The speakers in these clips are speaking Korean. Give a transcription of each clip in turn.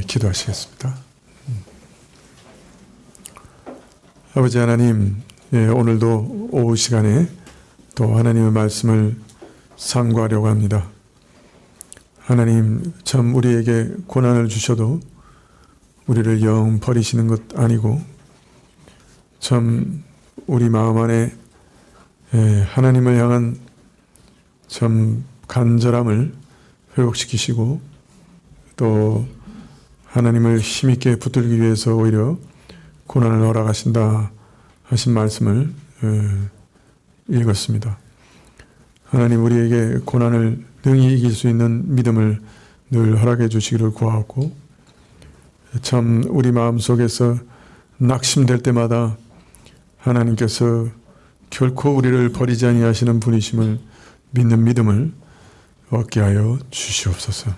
기도하시겠습니다. 아버지 하나님, 오늘도 오후 시간에 또 하나님의 말씀을 상고하려고 합니다. 하나님, 참 우리에게 고난을 주셔도 우리를 영 버리시는 것 아니고 참 우리 마음 안에 하나님을 향한 참 간절함을 회복시키시고 또 하나님을 힘있게 붙들기 위해서 오히려 고난을 허락하신다 하신 말씀을 읽었습니다. 하나님, 우리에게 고난을 능히 이길 수 있는 믿음을 늘 허락해 주시기를 구하고, 참 우리 마음속에서 낙심될 때마다 하나님께서 결코 우리를 버리지 아니하시는 분이심을 믿는 믿음을 얻게 하여 주시옵소서.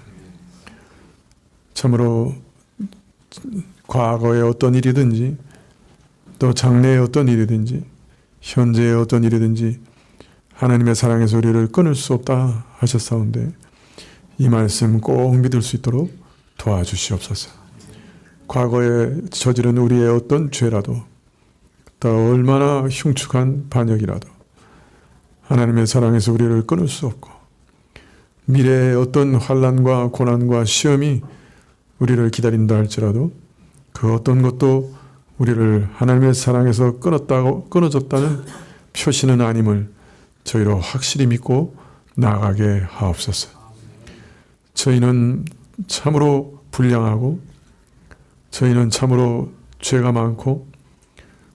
참으로 과거의 어떤 일이든지 또 장래의 어떤 일이든지 현재의 어떤 일이든지 하나님의 사랑에서 우리를 끊을 수 없다 하셨사온데 이 말씀 꼭 믿을 수 있도록 도와주시옵소서. 과거에 저지른 우리의 어떤 죄라도 또 얼마나 흉측한 반역이라도 하나님의 사랑에서 우리를 끊을 수 없고, 미래의 어떤 환난과 고난과 시험이 우리를 기다린다 할지라도 그 어떤 것도 우리를 하나님의 사랑에서 끊어졌다는 표시는 아님을 저희로 확실히 믿고 나아가게 하옵소서. 저희는 참으로 불량하고 저희는 참으로 죄가 많고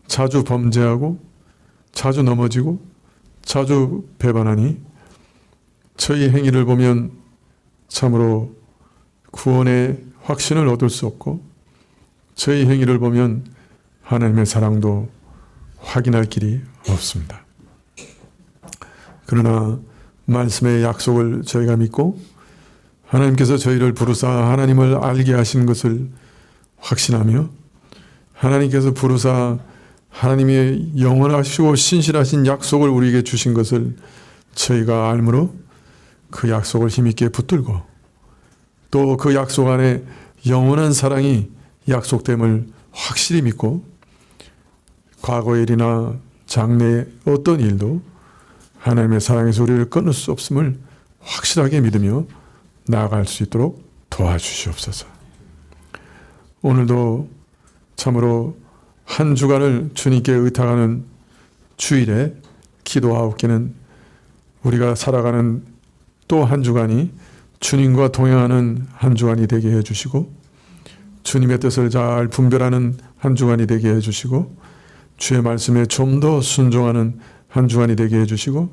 자주 범죄하고 자주 넘어지고 자주 배반하니 저희 행위를 보면 참으로 구원의 확신을 얻을 수 없고 저희 행위를 보면 하나님의 사랑도 확인할 길이 없습니다. 그러나 말씀의 약속을 저희가 믿고 하나님께서 저희를 부르사 하나님을 알게 하신 것을 확신하며 하나님께서 부르사 하나님의 영원하시고 신실하신 약속을 우리에게 주신 것을 저희가 알므로 그 약속을 힘있게 붙들고 또 그 약속 안에 영원한 사랑이 약속됨을 확실히 믿고 과거의 일이나 장래의 어떤 일도 하나님의 사랑에서 우리를 끊을 수 없음을 확실하게 믿으며 나아갈 수 있도록 도와주시옵소서. 오늘도 참으로 한 주간을 주님께 의탁하는 주일에 기도하옵기는 우리가 살아가는 또 한 주간이 주님과 동행하는 한 주간이 되게 해주시고 주님의 뜻을 잘 분별하는 한 주간이 되게 해주시고 주의 말씀에 좀 더 순종하는 한 주간이 되게 해주시고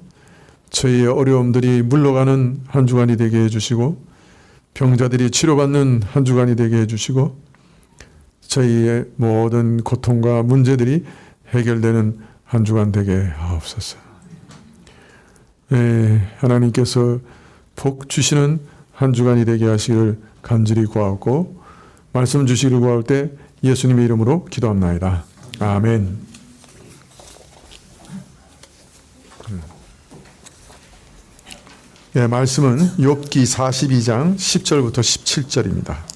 저희의 어려움들이 물러가는 한 주간이 되게 해주시고 병자들이 치료받는 한 주간이 되게 해주시고 저희의 모든 고통과 문제들이 해결되는 한 주간 되게 하옵소서. 하나님께서 복 주시는 한 주간이 되게 하시기를 간절히 구하고 말씀 주시기를 구할 때 예수님의 이름으로 기도합나이다. 아멘. 말씀은 욥기 42장 10절부터 17절입니다.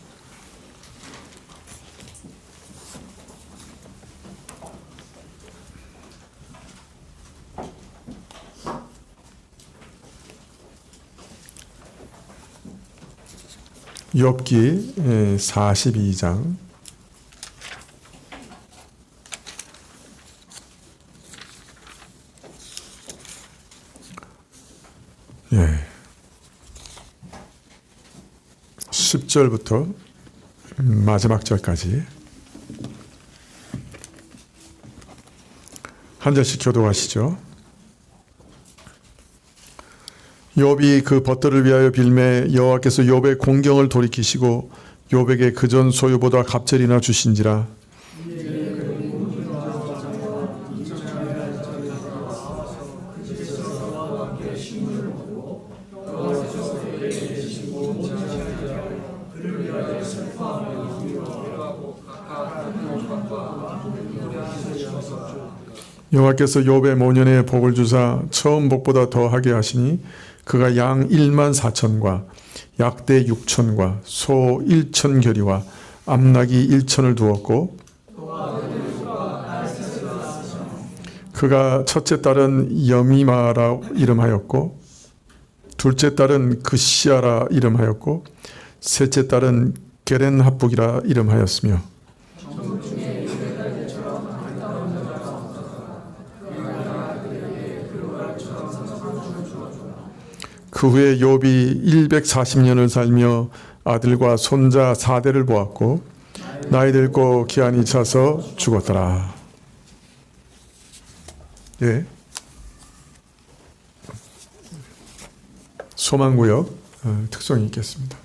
욥기 42장 예. 10절부터 마지막 절까지 한 절씩 교도하시죠. 욥이 그 벗들을 위하여 빌매 여호와께서 욥의 공경을 돌이키시고 욥에게 그전 소유보다 갑절이나 주신지라. 여호와께서 욥의 모년에 복을 주사 처음 복보다 더하게 하시니 그가 양 1만 4천과 약대 6천과 소 1천 결이와 암나귀 1천을 두었고, 그가 첫째 딸은 여미마라 이름하였고 둘째 딸은 그시아라 이름하였고 셋째 딸은 게렌합북이라 이름하였으며, 그 후에 욥이 140년을 살며 아들과 손자 4대를 보았고 나이 들고 기한이 차서 죽었더라. 예. 소망구역 특성이 있겠습니다.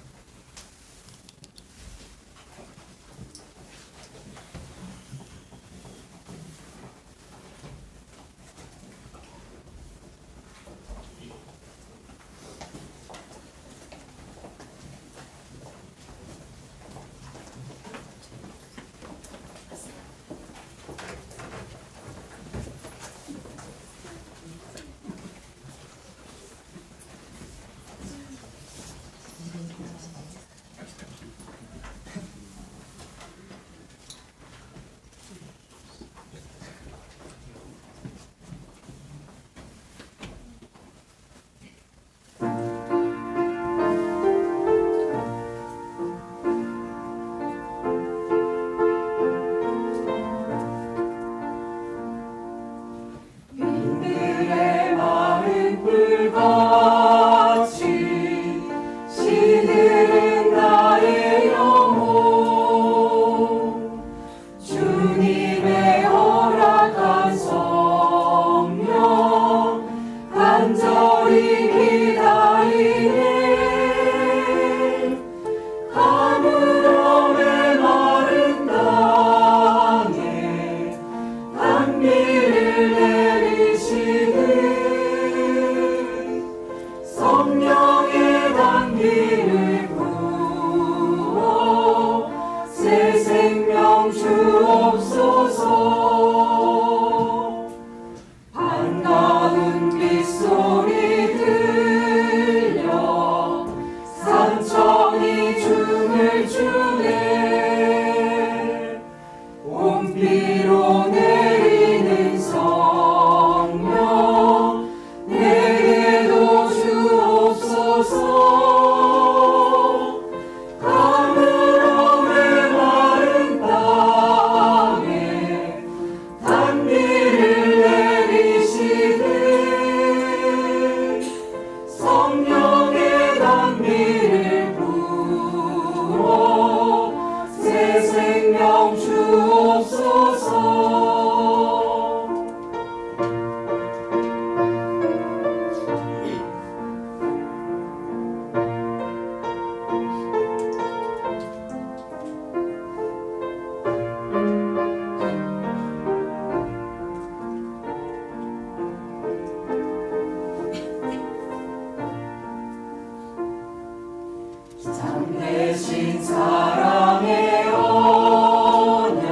참되신 사랑의 언약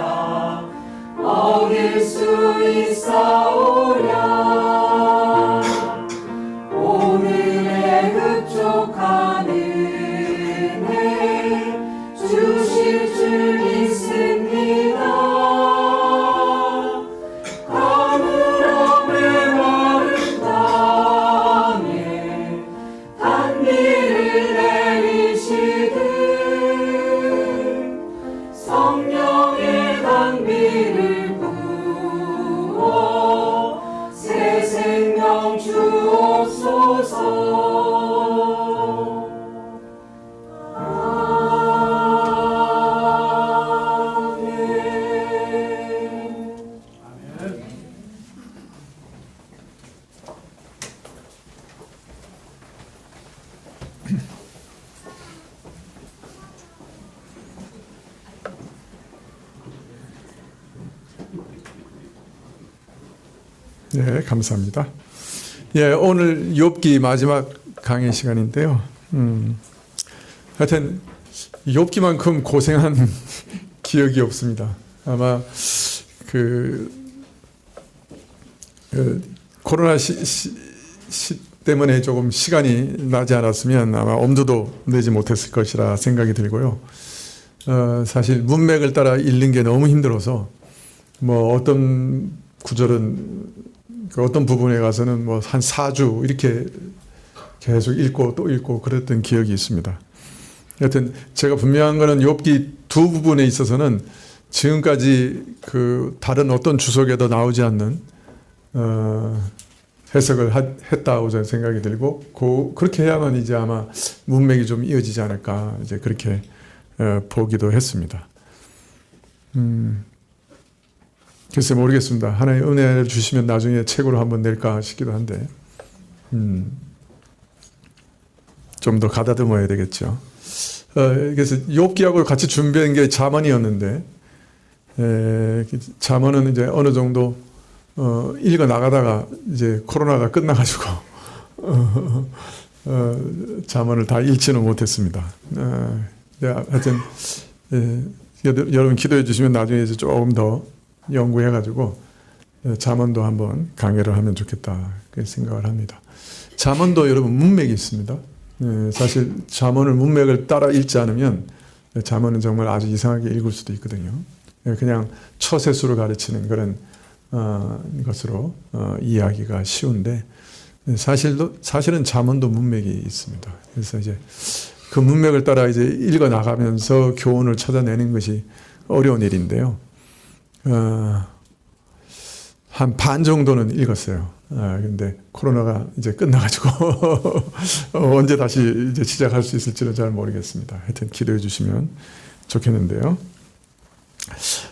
어길 수 있사오랴. 오늘의 흡족한 은혜 주실 줄 믿습니다. 가물어 메마른 땅에 단비를 내리시듯 성령의 단비를 부어 새 생명 주옵소서. 네, 감사합니다. 예, 오늘 욥기 마지막 강의 시간인데요. 하여튼 욥기만큼 고생한 기억이 없습니다. 아마 그 코로나 시대 때문에 조금 시간이 나지 않았으면 아마 엄두도 내지 못했을 것이라 생각이 들고요. 사실 문맥을 따라 읽는 게 너무 힘들어서 뭐 어떤 구절은 그 어떤 부분에 가서는 뭐 한 4주 이렇게 계속 읽고 또 읽고 그랬던 기억이 있습니다. 여튼 제가 분명한 거는 욥기 두 부분에 있어서는 지금까지 그 다른 어떤 주석에도 나오지 않는 해석을 했다고 저는 생각이 들고 그렇게 해야만 이제 아마 문맥이 좀 이어지지 않을까 이제 그렇게 보기도 했습니다. 글쎄 모르겠습니다. 하나의 은혜를 주시면 나중에 책으로 한번 낼까 싶기도 한데 좀 더 가다듬어야 되겠죠. 그래서 욥기하고 같이 준비한 게 잠언이었는데 잠언은 이제 어느 정도 읽어 나가다가 이제 코로나가 끝나가지고 잠언을 다 읽지는 못했습니다. 하여튼 여러분 기도해 주시면 나중에 이제 조금 더 연구해가지고 잠언도 한번 강해를 하면 좋겠다 그렇게 생각을 합니다. 잠언도 여러분 문맥이 있습니다. 사실 잠언을 문맥을 따라 읽지 않으면 잠언은 정말 아주 이상하게 읽을 수도 있거든요. 그냥 처세수를 가르치는 그런 것으로 이해하기가 쉬운데 사실은 잠언도 문맥이 있습니다. 그래서 이제 그 문맥을 따라 이제 읽어 나가면서 교훈을 찾아내는 것이 어려운 일인데요. 한 반 정도는 읽었어요. 근데 코로나가 이제 끝나가지고 언제 다시 이제 시작할 수 있을지는 잘 모르겠습니다. 하여튼 기도해 주시면 좋겠는데요.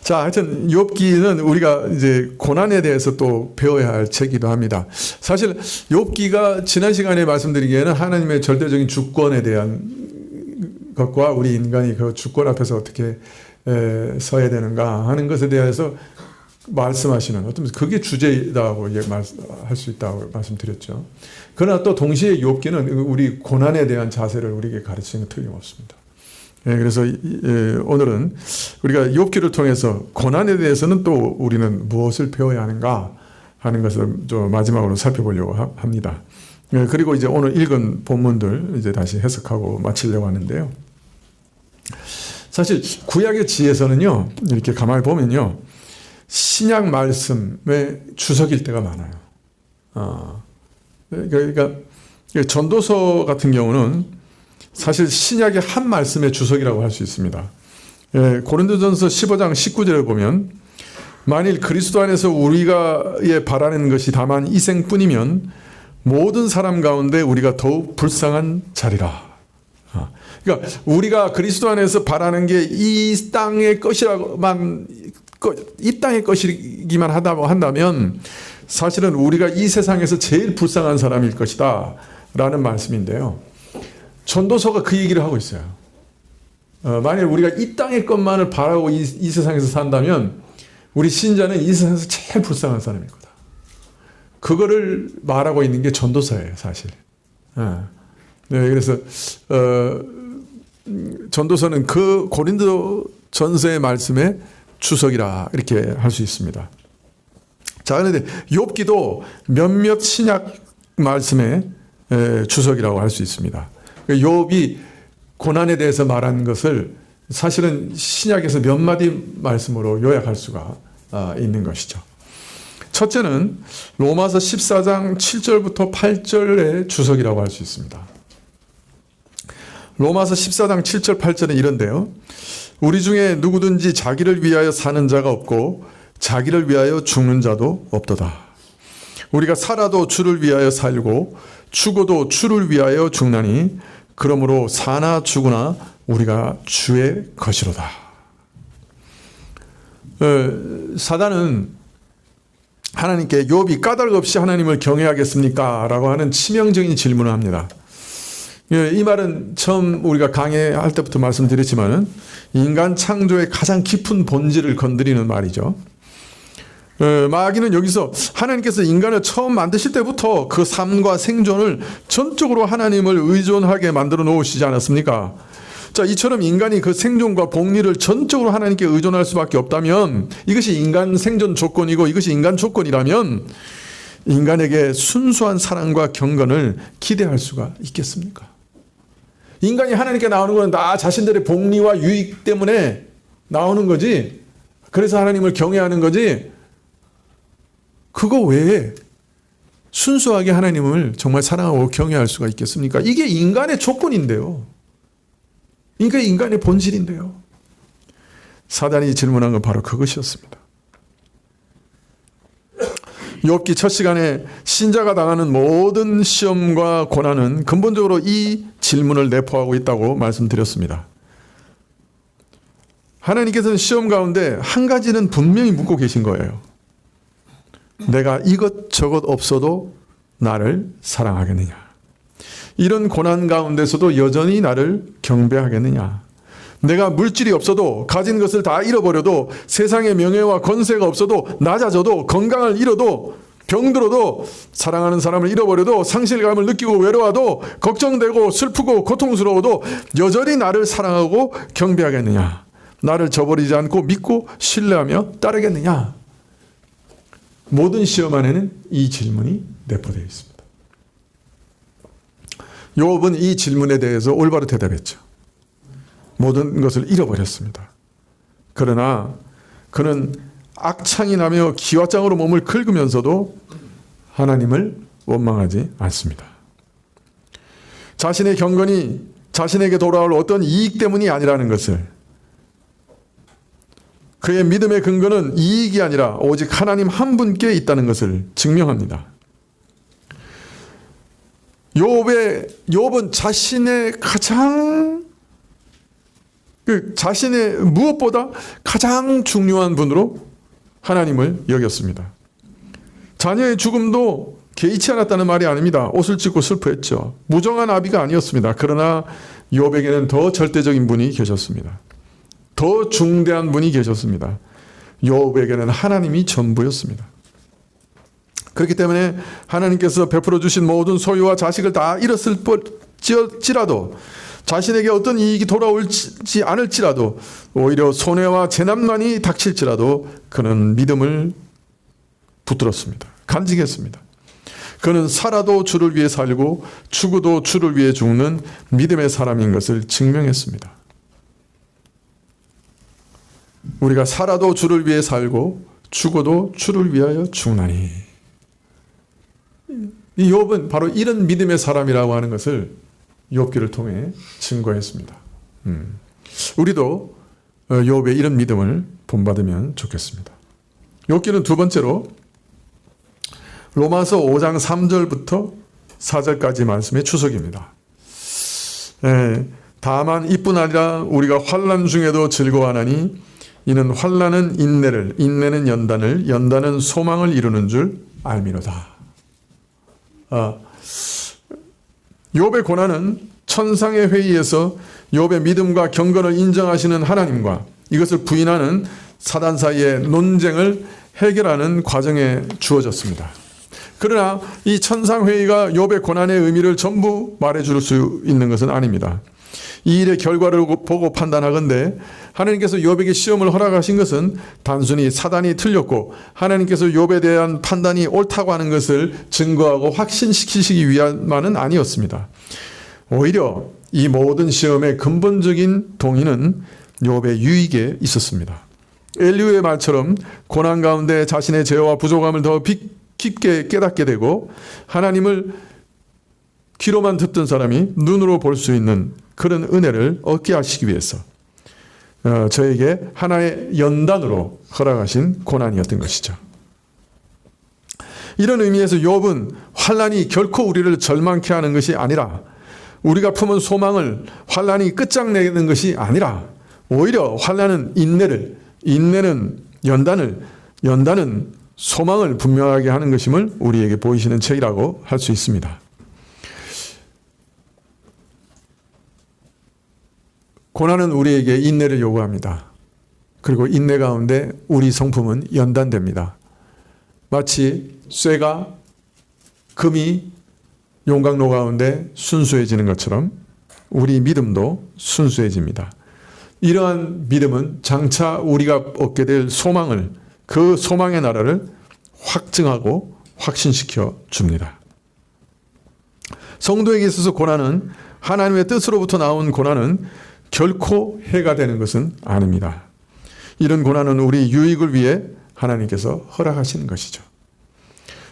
자, 하여튼 욥기는 우리가 이제 고난에 대해서 또 배워야 할 책이기도 합니다. 사실 욥기가 지난 시간에 말씀드리기에는 하나님의 절대적인 주권에 대한 것과 우리 인간이 그 주권 앞에서 어떻게 서야 되는가 하는 것에 대해서 말씀하시는 어떤 그게 주제라고 할 수 있다고 말씀드렸죠. 그러나 또 동시에 욥기는 우리 고난에 대한 자세를 우리에게 가르치는 건 틀림없습니다. 그래서 오늘은 우리가 욥기를 통해서 고난에 대해서는 또 우리는 무엇을 배워야 하는가 하는 것을 좀 마지막으로 살펴보려고 합니다. 그리고 이제 오늘 읽은 본문들 이제 다시 해석하고 마치려고 하는데요. 사실 구약의 지에서는요, 이렇게 가만히 보면요, 신약 말씀의 주석일 때가 많아요. 그러니까 전도서 같은 경우는 사실 신약의 한 말씀의 주석이라고 할 수 있습니다. 고린도전서 15장 19절을 보면 만일 그리스도 안에서 우리가 바라는 것이 다만 이 생뿐이면 모든 사람 가운데 우리가 더욱 불쌍한 자리라. 그러니까 우리가 그리스도 안에서 바라는 게 이 땅의 것이라고만 이 땅의 것이기만 한다면 사실은 우리가 이 세상에서 제일 불쌍한 사람일 것이다 라는 말씀인데요. 전도서가 그 얘기를 하고 있어요. 만약 우리가 이 땅의 것만을 바라고 이 세상에서 산다면 우리 신자는 이 세상에서 제일 불쌍한 사람일 거다. 그거를 말하고 있는 게 전도서예요, 사실. 그래서 전도서는 그 고린도 전서의 말씀에 주석이라 이렇게 할 수 있습니다. 자, 그런데 욥기도 몇몇 신약 말씀의 주석이라고 할 수 있습니다. 욥이 고난에 대해서 말한 것을 사실은 신약에서 몇 마디 말씀으로 요약할 수가 있는 것이죠. 첫째는 로마서 14장 7절부터 8절의 주석이라고 할 수 있습니다. 로마서 14장 7절 8절은 이런데요. 우리 중에 누구든지 자기를 위하여 사는 자가 없고 자기를 위하여 죽는 자도 없도다. 우리가 살아도 주를 위하여 살고 죽어도 주를 위하여 죽나니 그러므로 사나 죽으나 우리가 주의 것이로다. 사단은 하나님께 욥이 까닭 없이 하나님을 경외하겠습니까? 라고 하는 치명적인 질문을 합니다. 이 말은 처음 우리가 강의할 때부터 말씀드렸지만은 인간 창조의 가장 깊은 본질을 건드리는 말이죠. 마귀는 여기서 하나님께서 인간을 처음 만드실 때부터 그 삶과 생존을 전적으로 하나님을 의존하게 만들어 놓으시지 않았습니까? 자, 이처럼 인간이 그 생존과 복리를 전적으로 하나님께 의존할 수밖에 없다면 이것이 인간 생존 조건이고 이것이 인간 조건이라면 인간에게 순수한 사랑과 경건을 기대할 수가 있겠습니까? 인간이 하나님께 나오는 건 다 자신들의 복리와 유익 때문에 나오는 거지. 그래서 하나님을 경외하는 거지. 그거 외에 순수하게 하나님을 정말 사랑하고 경외할 수가 있겠습니까? 이게 인간의 조건인데요. 이게 인간의 본질인데요. 사단이 질문한 건 바로 그것이었습니다. 욥기 첫 시간에 신자가 당하는 모든 시험과 고난은 근본적으로 이 질문을 내포하고 있다고 말씀드렸습니다. 하나님께서는 시험 가운데 한 가지는 분명히 묻고 계신 거예요. 내가 이것저것 없어도 나를 사랑하겠느냐? 이런 고난 가운데서도 여전히 나를 경배하겠느냐? 내가 물질이 없어도 가진 것을 다 잃어버려도 세상의 명예와 권세가 없어도 낮아져도 건강을 잃어도 병들어도 사랑하는 사람을 잃어버려도 상실감을 느끼고 외로워도 걱정되고 슬프고 고통스러워도 여전히 나를 사랑하고 경배하겠느냐? 나를 저버리지 않고 믿고 신뢰하며 따르겠느냐? 모든 시험 안에는 이 질문이 내포되어 있습니다. 욥은 이 질문에 대해서 올바로 대답했죠. 모든 것을 잃어버렸습니다. 그러나 그는 악창이 나며 기와장으로 몸을 긁으면서도 하나님을 원망하지 않습니다. 자신의 경건이 자신에게 돌아올 어떤 이익 때문이 아니라는 것을, 그의 믿음의 근거는 이익이 아니라 오직 하나님 한 분께 있다는 것을 증명합니다. 욥은 자신의 자신의 무엇보다 가장 중요한 분으로 하나님을 여겼습니다. 자녀의 죽음도 개의치 않았다는 말이 아닙니다. 옷을 찢고 슬퍼했죠. 무정한 아비가 아니었습니다. 그러나 욥에게는 더 절대적인 분이 계셨습니다. 더 중대한 분이 계셨습니다. 욥에게는 하나님이 전부였습니다. 그렇기 때문에 하나님께서 베풀어 주신 모든 소유와 자식을 다 잃었을지라도, 자신에게 어떤 이익이 돌아올지 않을지라도, 오히려 손해와 재난만이 닥칠지라도 그는 믿음을 붙들었습니다. 간직했습니다. 그는 살아도 주를 위해 살고 죽어도 주를 위해 죽는 믿음의 사람인 것을 증명했습니다. 우리가 살아도 주를 위해 살고 죽어도 주를 위하여 죽나니. 이 욥은 바로 이런 믿음의 사람이라고 하는 것을 욥기를 통해 증거했습니다. 우리도 욥의 이런 믿음을 본받으면 좋겠습니다. 욥기는 두 번째로 로마서 5장 3절부터 4절까지 말씀의 추석입니다. 다만 이뿐 아니라 우리가 환난 중에도 즐거워하나니 이는 환난은 인내를, 인내는 연단을, 연단은 소망을 이루는 줄 알미로다. 욥의 고난은 천상의 회의에서 욥의 믿음과 경건을 인정하시는 하나님과 이것을 부인하는 사단 사이의 논쟁을 해결하는 과정에 주어졌습니다. 그러나 이 천상회의가 욥의 고난의 의미를 전부 말해줄 수 있는 것은 아닙니다. 이 일의 결과를 보고 판단하건대 하나님께서 욥에게 시험을 허락하신 것은 단순히 사단이 틀렸고 하나님께서 욥에 대한 판단이 옳다고 하는 것을 증거하고 확신시키시기 위함만은 아니었습니다. 오히려 이 모든 시험의 근본적인 동의는 욥의 유익에 있었습니다. 엘리후의 말처럼 고난 가운데 자신의 죄와 부족함을 더 깊게 깨닫게 되고 하나님을 귀로만 듣던 사람이 눈으로 볼 수 있는 그런 은혜를 얻게 하시기 위해서 저에게 하나의 연단으로 허락하신 고난이었던 것이죠. 이런 의미에서 욥은 환난이 결코 우리를 절망케 하는 것이 아니라, 우리가 품은 소망을 환난이 끝장내는 것이 아니라, 오히려 환난은 인내를, 인내는 연단을, 연단은 소망을 분명하게 하는 것임을 우리에게 보이시는 책이라고 할 수 있습니다. 고난은 우리에게 인내를 요구합니다. 그리고 인내 가운데 우리 성품은 연단됩니다. 마치 쇠가 금이 용광로 가운데 순수해지는 것처럼 우리 믿음도 순수해집니다. 이러한 믿음은 장차 우리가 얻게 될 소망을, 그 소망의 나라를 확증하고 확신시켜 줍니다. 성도에게 있어서 고난은, 하나님의 뜻으로부터 나온 고난은 결코 해가 되는 것은 아닙니다. 이런 고난은 우리 유익을 위해 하나님께서 허락하시는 것이죠.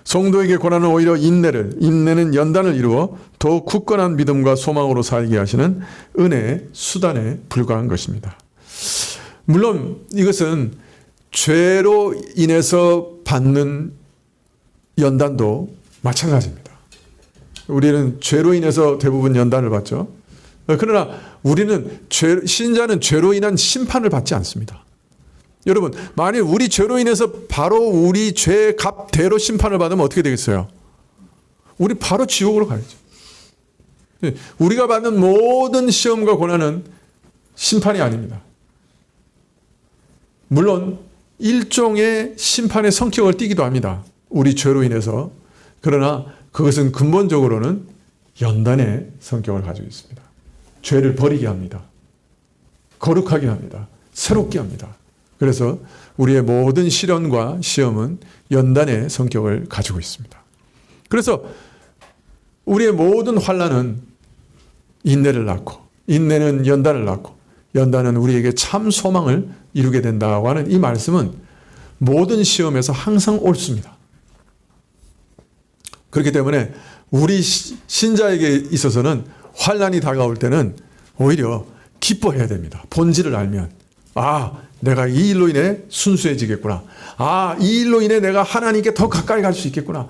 성도에게 고난은 오히려 인내는 연단을 이루어 더욱 굳건한 믿음과 소망으로 살게 하시는 은혜의 수단에 불과한 것입니다. 물론 이것은 죄로 인해서 받는 연단도 마찬가지입니다. 우리는 죄로 인해서 대부분 연단을 받죠. 그러나 신자는 죄로 인한 심판을 받지 않습니다. 여러분, 만일 우리 죄로 인해서 바로 우리 죄의 값대로 심판을 받으면 어떻게 되겠어요? 우리 바로 지옥으로 가야죠. 우리가 받는 모든 시험과 고난은 심판이 아닙니다. 물론 일종의 심판의 성격을 띠기도 합니다. 우리 죄로 인해서. 그러나 그것은 근본적으로는 연단의 성격을 가지고 있습니다. 죄를 버리게 합니다. 거룩하게 합니다. 새롭게 합니다. 그래서 우리의 모든 시련과 시험은 연단의 성격을 가지고 있습니다. 그래서 우리의 모든 환난은 인내를 낳고, 인내는 연단을 낳고, 연단은 우리에게 참 소망을 이루게 된다고 하는 이 말씀은 모든 시험에서 항상 옳습니다. 그렇기 때문에 우리 신자에게 있어서는 환난이 다가올 때는 오히려 기뻐해야 됩니다. 본질을 알면, 내가 이 일로 인해 순수해지겠구나. 이 일로 인해 내가 하나님께 더 가까이 갈 수 있겠구나.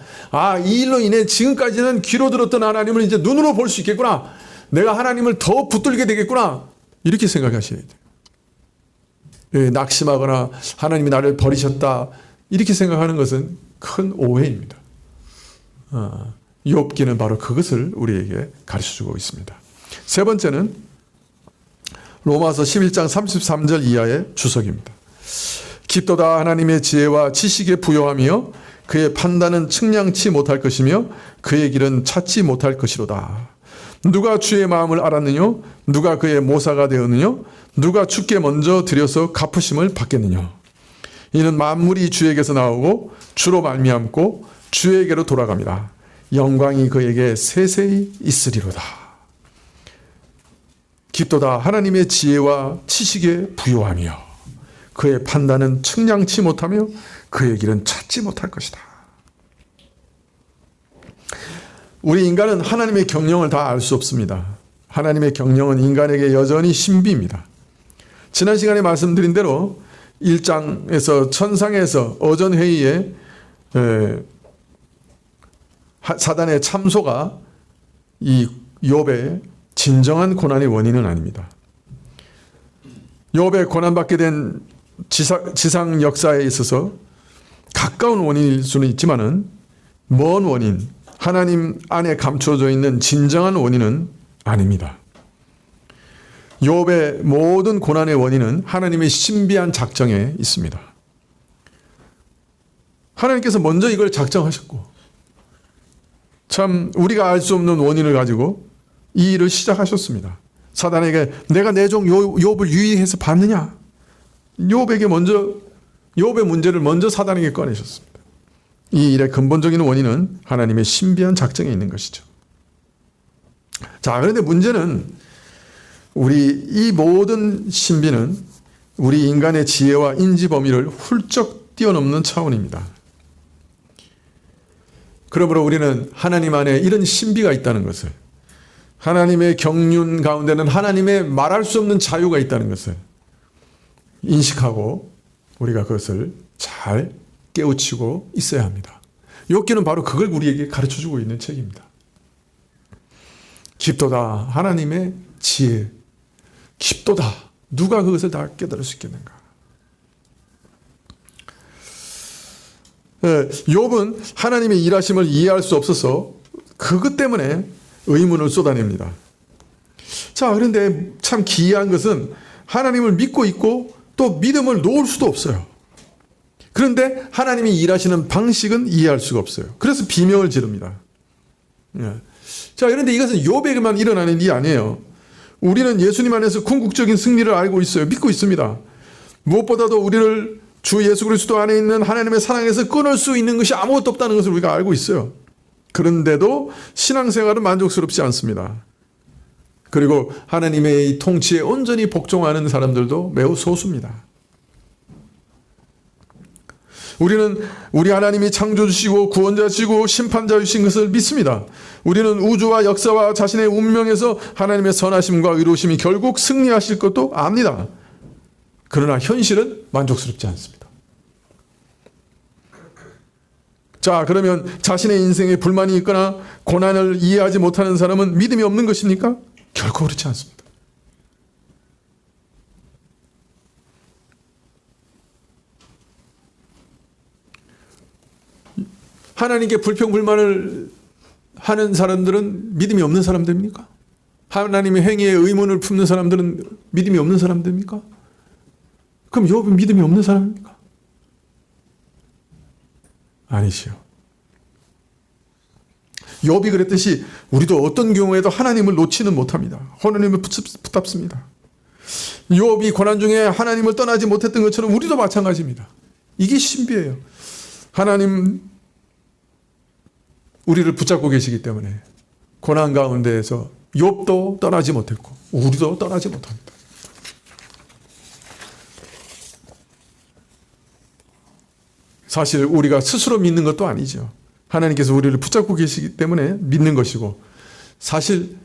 이 일로 인해 지금까지는 귀로 들었던 하나님을 이제 눈으로 볼 수 있겠구나. 내가 하나님을 더 붙들게 되겠구나. 이렇게 생각하셔야 돼요. 낙심하거나 하나님이 나를 버리셨다. 이렇게 생각하는 것은 큰 오해입니다. 욥기는 바로 그것을 우리에게 가르쳐주고 있습니다. 세 번째는 로마서 11장 33절 이하의 주석입니다. 깊도다 하나님의 지혜와 지식에 부요하며 그의 판단은 측량치 못할 것이며 그의 길은 찾지 못할 것이로다. 누가 주의 마음을 알았느냐? 누가 그의 모사가 되었느냐? 누가 주께 먼저 드려서 갚으심을 받겠느냐? 이는 만물이 주에게서 나오고 주로 말미암고 주에게로 돌아갑니다. 영광이 그에게 세세히 있으리로다. 깊도다 하나님의 지혜와 지식에 부요하며 그의 판단은 측량치 못하며 그의 길은 찾지 못할 것이다. 우리 인간은 하나님의 경영을 다 알 수 없습니다. 하나님의 경영은 인간에게 여전히 신비입니다. 지난 시간에 말씀드린 대로 1장에서 천상에서 어전회의에 사단의 참소가 이 욥의 진정한 고난의 원인은 아닙니다. 욥의 고난받게 된 지상 역사에 있어서 가까운 원인일 수는 있지만은 먼 원인, 하나님 안에 감춰져 있는 진정한 원인은 아닙니다. 욥의 모든 고난의 원인은 하나님의 신비한 작정에 있습니다. 하나님께서 먼저 이걸 작정하셨고, 참 우리가 알 수 없는 원인을 가지고 이 일을 시작하셨습니다. 사단에게 내가 내 종 욥을 유의해서 봤느냐? 욥의 문제를 먼저 사단에게 꺼내셨습니다. 이 일의 근본적인 원인은 하나님의 신비한 작정에 있는 것이죠. 자, 그런데 문제는 이 모든 신비는 우리 인간의 지혜와 인지 범위를 훌쩍 뛰어넘는 차원입니다. 그러므로 우리는 하나님 안에 이런 신비가 있다는 것을, 하나님의 경륜 가운데는 하나님의 말할 수 없는 자유가 있다는 것을 인식하고 우리가 그것을 잘 깨우치고 있어야 합니다. 욥기는 바로 그걸 우리에게 가르쳐주고 있는 책입니다. 깊도다 하나님의 지혜, 깊도다. 누가 그것을 다 깨달을 수 있겠는가? 욥은 하나님의 일하심을 이해할 수 없어서 그것 때문에 의문을 쏟아냅니다. 자, 그런데 참 기이한 것은 하나님을 믿고 있고 또 믿음을 놓을 수도 없어요. 그런데 하나님이 일하시는 방식은 이해할 수가 없어요. 그래서 비명을 지릅니다. 자, 그런데 이것은 욥에게만 일어나는 일이 아니에요. 우리는 예수님 안에서 궁극적인 승리를 알고 있어요. 믿고 있습니다. 무엇보다도 우리를 주 예수 그리스도 안에 있는 하나님의 사랑에서 끊을 수 있는 것이 아무것도 없다는 것을 우리가 알고 있어요. 그런데도 신앙생활은 만족스럽지 않습니다. 그리고 하나님의 이 통치에 온전히 복종하는 사람들도 매우 소수입니다. 우리는 우리 하나님이 창조주시고 구원자시고 심판자이신 것을 믿습니다. 우리는 우주와 역사와 자신의 운명에서 하나님의 선하심과 의로우심이 결국 승리하실 것도 압니다. 그러나 현실은 만족스럽지 않습니다. 자, 그러면 자신의 인생에 불만이 있거나 고난을 이해하지 못하는 사람은 믿음이 없는 것입니까? 결코 그렇지 않습니다. 하나님께 불평불만을 하는 사람들은 믿음이 없는 사람들입니까? 하나님의 행위에 의문을 품는 사람들은 믿음이 없는 사람들입니까? 그럼 욥은 믿음이 없는 사람입니까? 아니시요. 욥이 그랬듯이 우리도 어떤 경우에도 하나님을 놓지는 못합니다. 하나님을 붙잡습니다. 욥이 고난 중에 하나님을 떠나지 못했던 것처럼 우리도 마찬가지입니다. 이게 신비예요. 하나님 우리를 붙잡고 계시기 때문에 고난 가운데에서 욥도 떠나지 못했고 우리도 떠나지 못합니다. 사실 우리가 스스로 믿는 것도 아니죠. 하나님께서 우리를 붙잡고 계시기 때문에 믿는 것이고 사실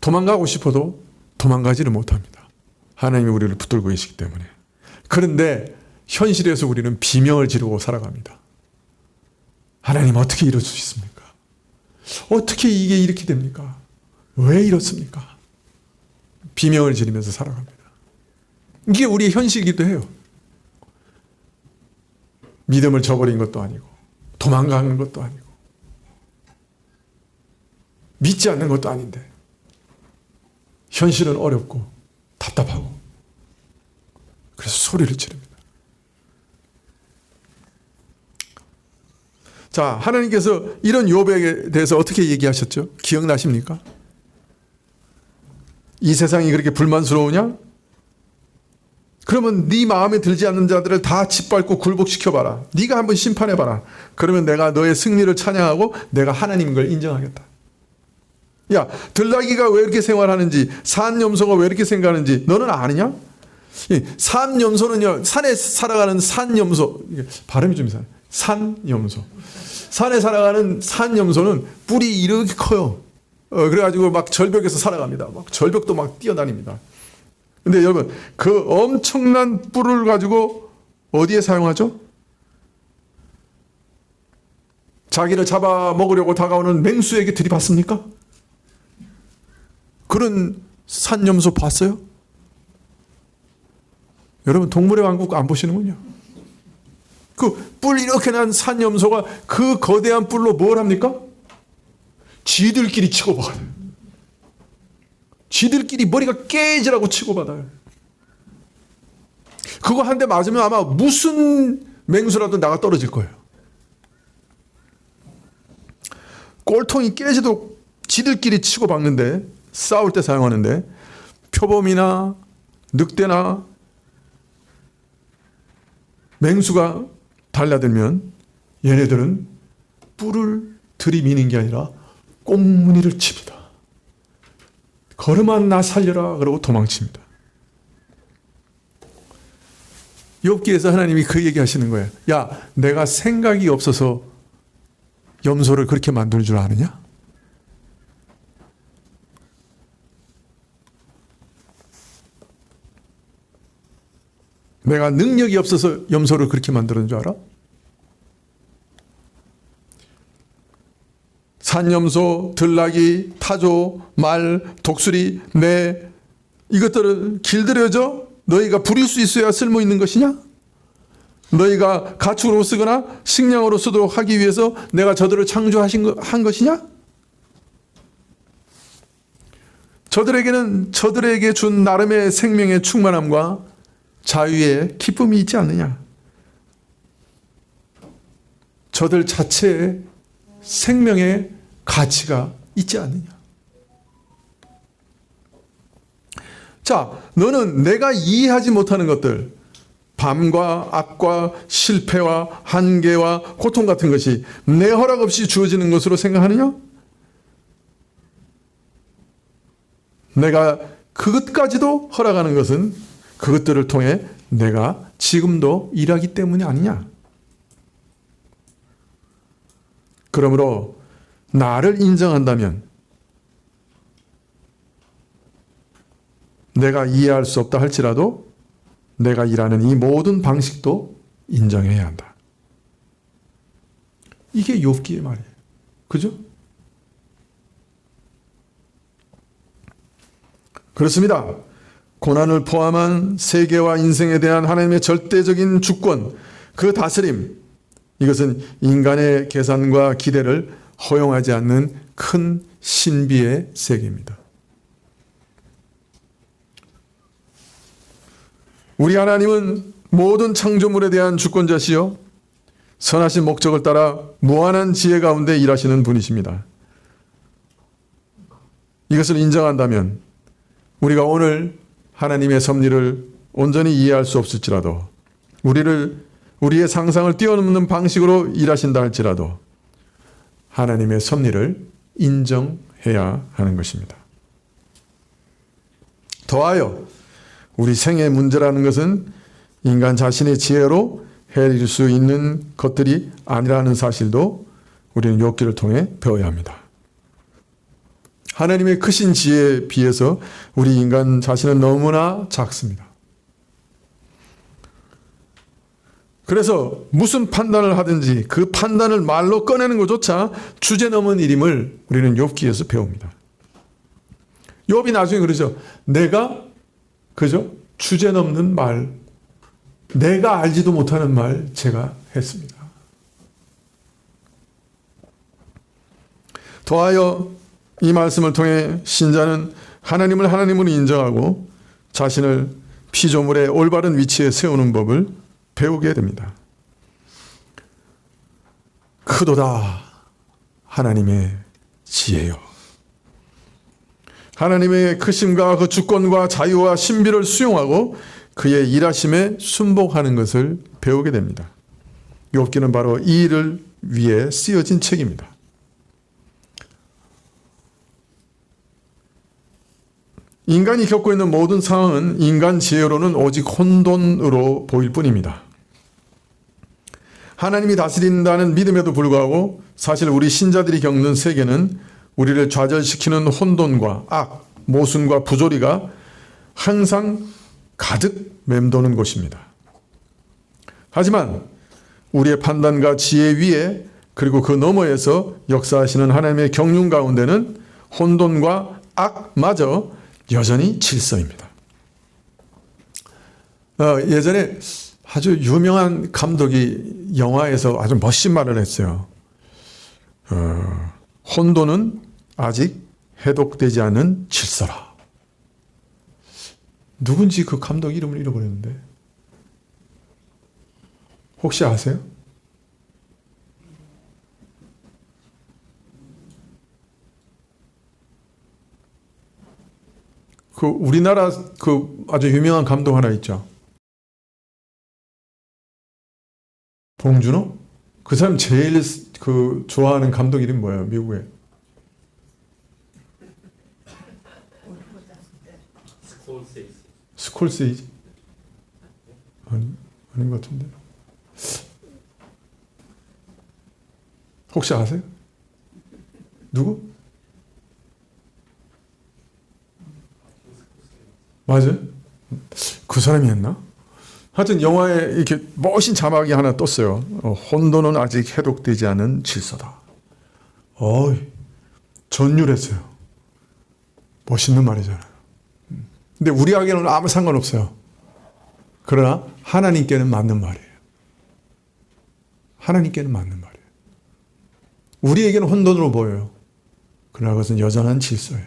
도망가고 싶어도 도망가지를 못합니다. 하나님이 우리를 붙들고 계시기 때문에. 그런데 현실에서 우리는 비명을 지르고 살아갑니다. 하나님 어떻게 이럴 수 있습니까? 어떻게 이게 이렇게 됩니까? 왜 이렇습니까? 비명을 지르면서 살아갑니다. 이게 우리의 현실이기도 해요. 믿음을 저버린 것도 아니고 도망가는 것도 아니고 믿지 않는 것도 아닌데 현실은 어렵고 답답하고 그래서 소리를 지릅니다. 자, 하나님께서 이런 욥에 대해서 어떻게 얘기하셨죠? 기억나십니까? 이 세상이 그렇게 불만스러우냐? 그러면 네 마음에 들지 않는 자들을 다 짓밟고 굴복시켜봐라. 네가 한번 심판해봐라. 그러면 내가 너의 승리를 찬양하고 내가 하나님인 걸 인정하겠다. 야, 들나귀가 왜 이렇게 생활하는지, 산염소가 왜 이렇게 생각하는지 너는 아느냐? 산염소는요, 산에 살아가는 산염소, 발음이 좀 이상해. 산염소. 산에 살아가는 산염소는 뿔이 이렇게 커요. 그래가지고 막 절벽에서 살아갑니다. 막 절벽도 막 뛰어다닙니다. 근데 여러분, 그 엄청난 뿔을 가지고 어디에 사용하죠? 자기를 잡아먹으려고 다가오는 맹수에게 들이받습니까? 그런 산염소 봤어요? 여러분, 동물의 왕국 안 보시는군요. 그 뿔 이렇게 난 산염소가 그 거대한 뿔로 뭘 합니까? 쥐들끼리 치고받아요. 쥐들끼리 머리가 깨지라고 치고받아요. 그거 한 대 맞으면 아마 무슨 맹수라도 나가 떨어질 거예요. 꼴통이 깨지도록 쥐들끼리 치고받는데, 싸울 때 사용하는데, 표범이나 늑대나 맹수가 달라들면 얘네들은 뿔을 들이미는 게 아니라 꽁무니를 칩니다. 걸음아 나 살려라 그러고 도망칩니다. 욥기에서 하나님이 그 얘기하시는 거예요. 야, 내가 생각이 없어서 염소를 그렇게 만들 줄 아느냐? 내가 능력이 없어서 염소를 그렇게 만드는 줄 알아? 산염소, 들나귀, 타조, 말, 독수리, 매 이것들은 길들여져 너희가 부릴 수 있어야 쓸모 있는 것이냐? 너희가 가축으로 쓰거나 식량으로 쓰도록 하기 위해서 내가 저들을 한 것이냐? 저들에게는 저들에게 준 나름의 생명의 충만함과 자유의 기쁨이 있지 않느냐? 저들 자체의 생명의 가치가 있지 않느냐? 자, 너는 내가 이해하지 못하는 것들, 밤과 악과 실패와 한계와 고통 같은 것이 내 허락 없이 주어지는 것으로 생각하느냐? 내가 그것까지도 허락하는 것은 그것들을 통해 내가 지금도 일하기 때문이 아니냐? 그러므로 나를 인정한다면 내가 이해할 수 없다 할지라도 내가 일하는 이 모든 방식도 인정해야 한다. 이게 욥기의 말이에요. 그죠? 그렇습니다. 고난을 포함한 세계와 인생에 대한 하나님의 절대적인 주권, 그 다스림, 이것은 인간의 계산과 기대를 허용하지 않는 큰 신비의 세계입니다. 우리 하나님은 모든 창조물에 대한 주권자시요 선하신 목적을 따라 무한한 지혜 가운데 일하시는 분이십니다. 이것을 인정한다면 우리가 오늘 하나님의 섭리를 온전히 이해할 수 없을지라도 우리의 상상을 뛰어넘는 방식으로 일하신다 할지라도 하나님의 섭리를 인정해야 하는 것입니다. 더하여 우리 생의 문제라는 것은 인간 자신의 지혜로 해낼 수 있는 것들이 아니라는 사실도 우리는 욥기를 통해 배워야 합니다. 하나님의 크신 지혜에 비해서 우리 인간 자신은 너무나 작습니다. 그래서 무슨 판단을 하든지 그 판단을 말로 꺼내는 것조차 주제넘은 일임을 우리는 욥기에서 배웁니다. 욥이 나중에 그러죠. 내가 그죠? 주제넘는 말, 내가 알지도 못하는 말 제가 했습니다. 더하여 이 말씀을 통해 신자는 하나님을 하나님으로 인정하고 자신을 피조물의 올바른 위치에 세우는 법을 배우게 됩니다. 크도다 하나님의 지혜요. 하나님의 크심과 그 주권과 자유와 신비를 수용하고 그의 일하심에 순복하는 것을 배우게 됩니다. 욥기는 바로 이 일을 위해 쓰여진 책입니다. 인간이 겪고 있는 모든 상황은 인간 지혜로는 오직 혼돈으로 보일 뿐입니다. 하나님이 다스린다는 믿음에도 불구하고 사실 우리 신자들이 겪는 세계는 우리를 좌절시키는 혼돈과 악, 모순과 부조리가 항상 가득 맴도는 곳입니다. 하지만 우리의 판단과 지혜 위에 그리고 그 너머에서 역사하시는 하나님의 경륜 가운데는 혼돈과 악마저 여전히 질서입니다. 예전에 아주 유명한 감독이 영화에서 아주 멋진 말을 했어요. 혼돈은 아직 해독되지 않은 질서라. 누군지 그 감독 이름을 잃어버렸는데 혹시 아세요? 그 우리나라 그 아주 유명한 감독 하나 있죠. 봉준호? 그 사람 제일 그 좋아하는 감독 이름 뭐예요? 미국에? 스콜세이지? 아닌 것 같은데. 혹시 아세요? 누구? 맞아요? 그 사람이 했나? 하여튼 영화에 이렇게 멋진 자막이 하나 떴어요. 혼돈은 아직 해독되지 않은 질서다. 전율했어요. 멋있는 말이잖아요. 근데 우리에게는 아무 상관없어요. 그러나 하나님께는 맞는 말이에요. 하나님께는 맞는 말이에요. 우리에게는 혼돈으로 보여요. 그러나 그것은 여전한 질서예요.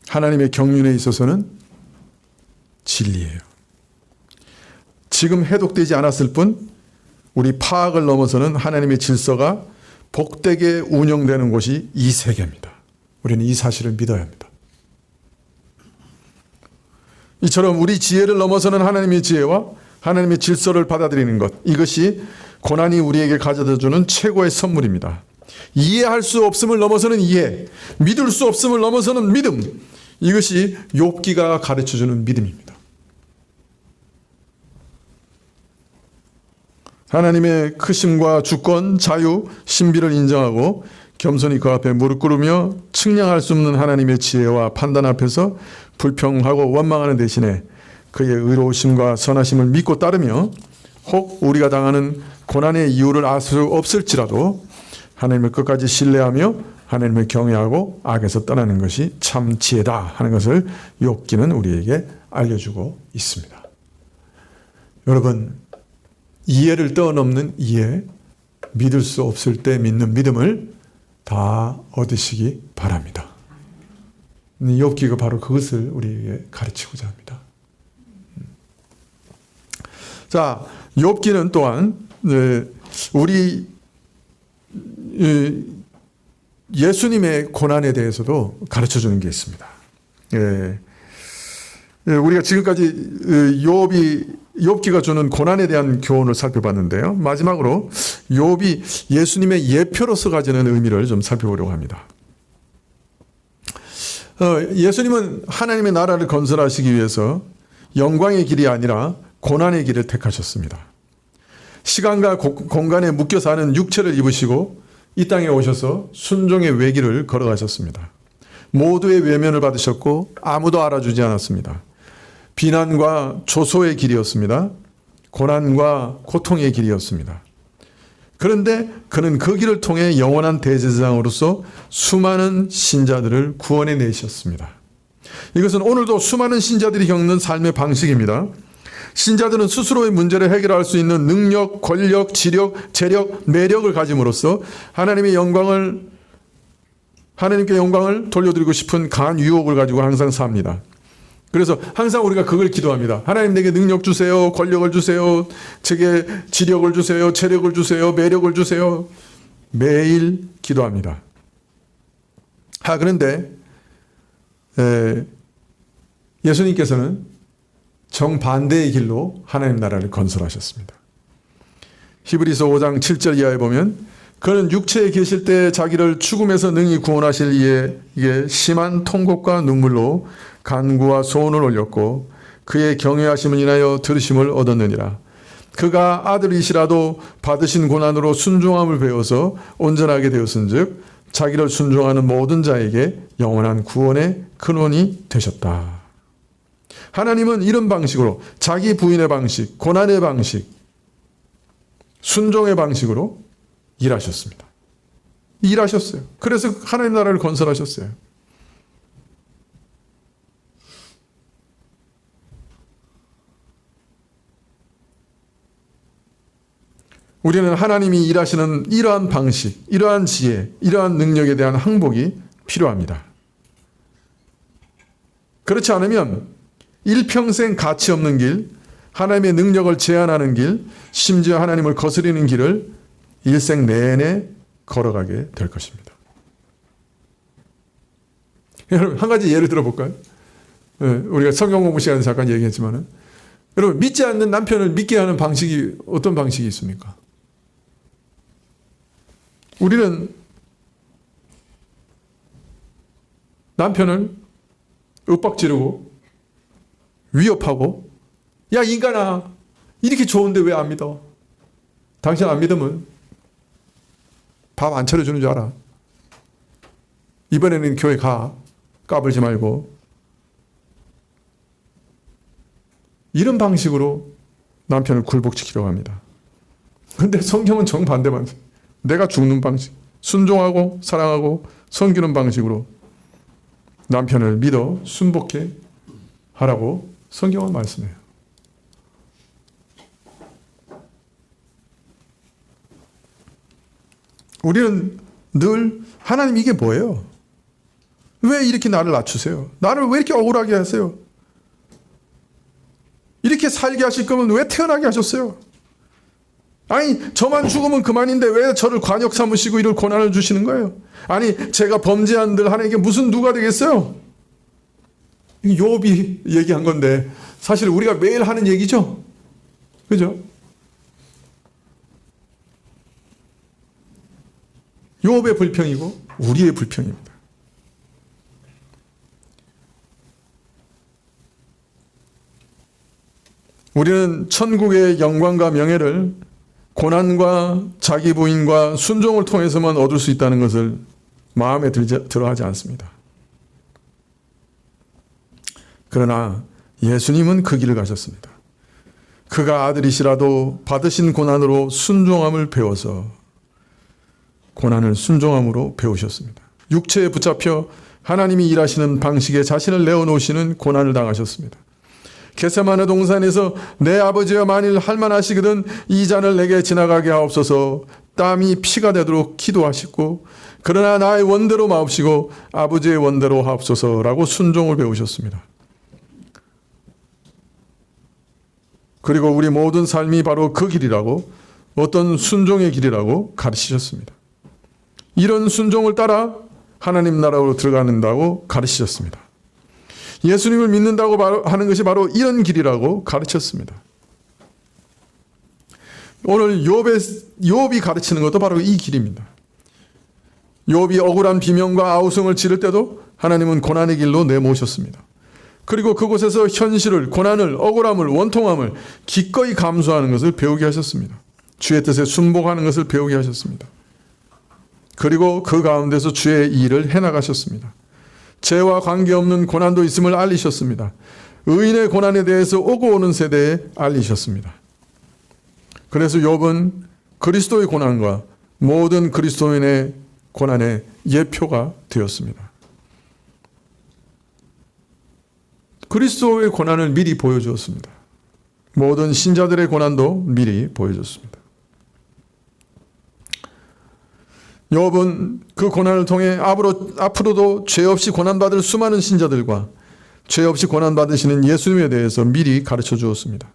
하나님의 경륜에 있어서는 진리예요. 지금 해독되지 않았을 뿐 우리 파악을 넘어서는 하나님의 질서가 복되게 운영되는 곳이 이 세계입니다. 우리는 이 사실을 믿어야 합니다. 이처럼 우리 지혜를 넘어서는 하나님의 지혜와 하나님의 질서를 받아들이는 것, 이것이 고난이 우리에게 가져다주는 최고의 선물입니다. 이해할 수 없음을 넘어서는 이해, 믿을 수 없음을 넘어서는 믿음, 이것이 욥기가 가르쳐주는 믿음입니다. 하나님의 크심과 주권, 자유, 신비를 인정하고 겸손히 그 앞에 무릎 꿇으며 측량할 수 없는 하나님의 지혜와 판단 앞에서 불평하고 원망하는 대신에 그의 의로우심과 선하심을 믿고 따르며 혹 우리가 당하는 고난의 이유를 알 수 없을지라도 하나님을 끝까지 신뢰하며 하나님을 경외하고 악에서 떠나는 것이 참 지혜다 하는 것을 욥기는 우리에게 알려주고 있습니다. 여러분, 이해를 뛰어넘는 이해, 믿을 수 없을 때 믿는 믿음을 다 얻으시기 바랍니다. 욥기가 바로 그것을 우리에게 가르치고자 합니다. 자, 욥기는 또한 우리 예수님의 고난에 대해서도 가르쳐주는 게 있습니다. 우리가 지금까지 욥기가 주는 고난에 대한 교훈을 살펴봤는데요. 마지막으로 욥이 예수님의 예표로서 가지는 의미를 좀 살펴보려고 합니다. 예수님은 하나님의 나라를 건설하시기 위해서 영광의 길이 아니라 고난의 길을 택하셨습니다. 시간과 공간에 묶여 사는 육체를 입으시고 이 땅에 오셔서 순종의 외길을 걸어가셨습니다. 모두의 외면을 받으셨고 아무도 알아주지 않았습니다. 비난과 조소의 길이었습니다. 고난과 고통의 길이었습니다. 그런데 그는 그 길을 통해 영원한 대제사장으로서 수많은 신자들을 구원해 내셨습니다. 이것은 오늘도 수많은 신자들이 겪는 삶의 방식입니다. 신자들은 스스로의 문제를 해결할 수 있는 능력, 권력, 지력, 재력, 매력을 가짐으로써 하나님께 영광을 돌려드리고 싶은 강한 유혹을 가지고 항상 삽니다. 그래서 항상 우리가 그걸 기도합니다. 하나님 내게 능력 주세요. 권력을 주세요. 제게 지력을 주세요. 재력을 주세요. 매력을 주세요. 매일 기도합니다. 그런데 예수님께서는 정반대의 길로 하나님 나라를 건설하셨습니다. 히브리서 5장 7절 이하에 보면 그는 육체에 계실 때 자기를 죽음에서 능히 구원하실 이에 심한 통곡과 눈물로 간구와 소원을 올렸고 그의 경외하심을 인하여 들으심을 얻었느니라. 그가 아들이시라도 받으신 고난으로 순종함을 배워서 온전하게 되었은즉 자기를 순종하는 모든 자에게 영원한 구원의 근원이 되셨다. 하나님은 이런 방식으로 자기 부인의 방식, 고난의 방식, 순종의 방식으로 일하셨습니다. 일하셨어요. 그래서 하나님 나라를 건설하셨어요. 우리는 하나님이 일하시는 이러한 방식, 이러한 지혜, 이러한 능력에 대한 항복이 필요합니다. 그렇지 않으면 일평생 가치 없는 길, 하나님의 능력을 제한하는 길, 심지어 하나님을 거스리는 길을 일생 내내 걸어가게 될 것입니다. 여러분, 한 가지 예를 들어볼까요? 우리가 성경 공부 시간에 잠깐 얘기했지만은, 여러분, 믿지 않는 남편을 믿게 하는 방식이 어떤 방식이 있습니까? 우리는 남편을 윽박지르고 위협하고, 야 인간아, 이렇게 좋은데 왜 안 믿어? 당신 안 믿으면 밥 안 차려주는 줄 알아. 이번에는 교회 가. 까불지 말고. 이런 방식으로 남편을 굴복시키려고 합니다. 그런데 성경은 정반대 방식. 내가 죽는 방식. 순종하고 사랑하고 섬기는 방식으로 남편을 믿어 순복해 하라고 성경은 말씀해요. 우리는 늘 하나님 이게 뭐예요? 왜 이렇게 나를 낮추세요? 나를 왜 이렇게 억울하게 하세요? 이렇게 살게 하실 거면 왜 태어나게 하셨어요? 아니 저만 죽으면 그만인데 왜 저를 관역 삼으시고 이런 고난을 주시는 거예요? 아니 제가 범죄한 들 하나님께 무슨 누가 되겠어요? 욥이 얘기한 건데 사실 우리가 매일 하는 얘기죠. 그죠? 욥의 불평이고 우리의 불평입니다. 우리는 천국의 영광과 명예를 고난과 자기 부인과 순종을 통해서만 얻을 수 있다는 것을 마음에 들어하지 않습니다. 그러나 예수님은 그 길을 가셨습니다. 그가 아들이시라도 받으신 고난으로 순종함을 배워서 고난을 순종함으로 배우셨습니다. 육체에 붙잡혀 하나님이 일하시는 방식에 자신을 내어놓으시는 고난을 당하셨습니다. 겟세마네 동산에서 내 아버지여 만일 할만하시거든 이 잔을 내게 지나가게 하옵소서 땀이 피가 되도록 기도하시고 그러나 나의 원대로 마옵시고 아버지의 원대로 하옵소서라고 순종을 배우셨습니다. 그리고 우리 모든 삶이 바로 그 길이라고 어떤 순종의 길이라고 가르치셨습니다. 이런 순종을 따라 하나님 나라로 들어가는다고 가르치셨습니다. 예수님을 믿는다고 하는 것이 바로 이런 길이라고 가르쳤습니다. 오늘 욥이 가르치는 것도 바로 이 길입니다. 욥이 억울한 비명과 아우성을 지를 때도 하나님은 고난의 길로 내모셨습니다. 그리고 그곳에서 현실을, 고난을, 억울함을, 원통함을 기꺼이 감수하는 것을 배우게 하셨습니다. 주의 뜻에 순복하는 것을 배우게 하셨습니다. 그리고 그 가운데서 주의 일을 해나가셨습니다. 죄와 관계없는 고난도 있음을 알리셨습니다. 의인의 고난에 대해서 오고 오는 세대에 알리셨습니다. 그래서 욥은 그리스도의 고난과 모든 그리스도인의 고난의 예표가 되었습니다. 그리스도의 고난을 미리 보여주었습니다. 모든 신자들의 고난도 미리 보여줬습니다. 욥은 그 고난을 통해 앞으로도 죄 없이 고난받을 수많은 신자들과 죄 없이 고난받으시는 예수님에 대해서 미리 가르쳐 주었습니다.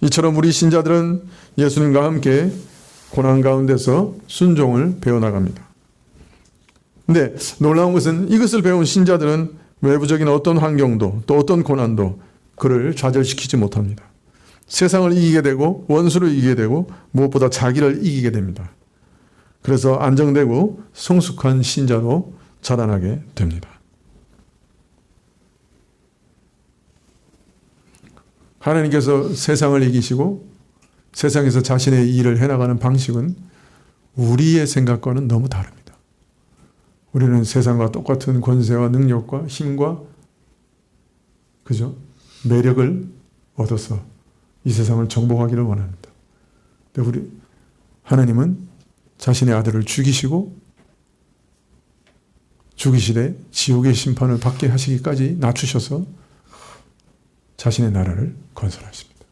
이처럼 우리 신자들은 예수님과 함께 고난 가운데서 순종을 배워나갑니다. 근데 놀라운 것은 이것을 배운 신자들은 외부적인 어떤 환경도 또 어떤 고난도 그를 좌절시키지 못합니다. 세상을 이기게 되고 원수를 이기게 되고 무엇보다 자기를 이기게 됩니다. 그래서 안정되고 성숙한 신자로 자라나게 됩니다. 하나님께서 세상을 이기시고 세상에서 자신의 일을 해나가는 방식은 우리의 생각과는 너무 다릅니다. 우리는 세상과 똑같은 권세와 능력과 힘과 그죠? 매력을 얻어서 이 세상을 정복하기를 원합니다. 근데 우리 하나님은 자신의 아들을 죽이시고 죽이시되 지옥의 심판을 받게 하시기까지 낮추셔서 자신의 나라를 건설하십니다.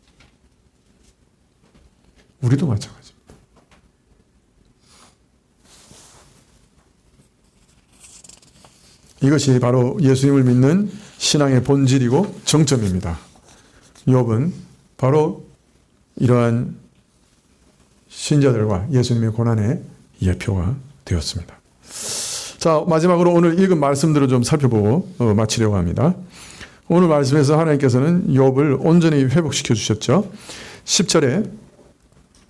우리도 마찬가지입니다. 이것이 바로 예수님을 믿는 신앙의 본질이고 정점입니다. 욥은 바로 이러한 신자들과 예수님의 고난의 예표가 되었습니다. 자, 마지막으로 오늘 읽은 말씀들을 좀 살펴보고 마치려고 합니다. 오늘 말씀에서 하나님께서는 욥을 온전히 회복시켜 주셨죠. 10절에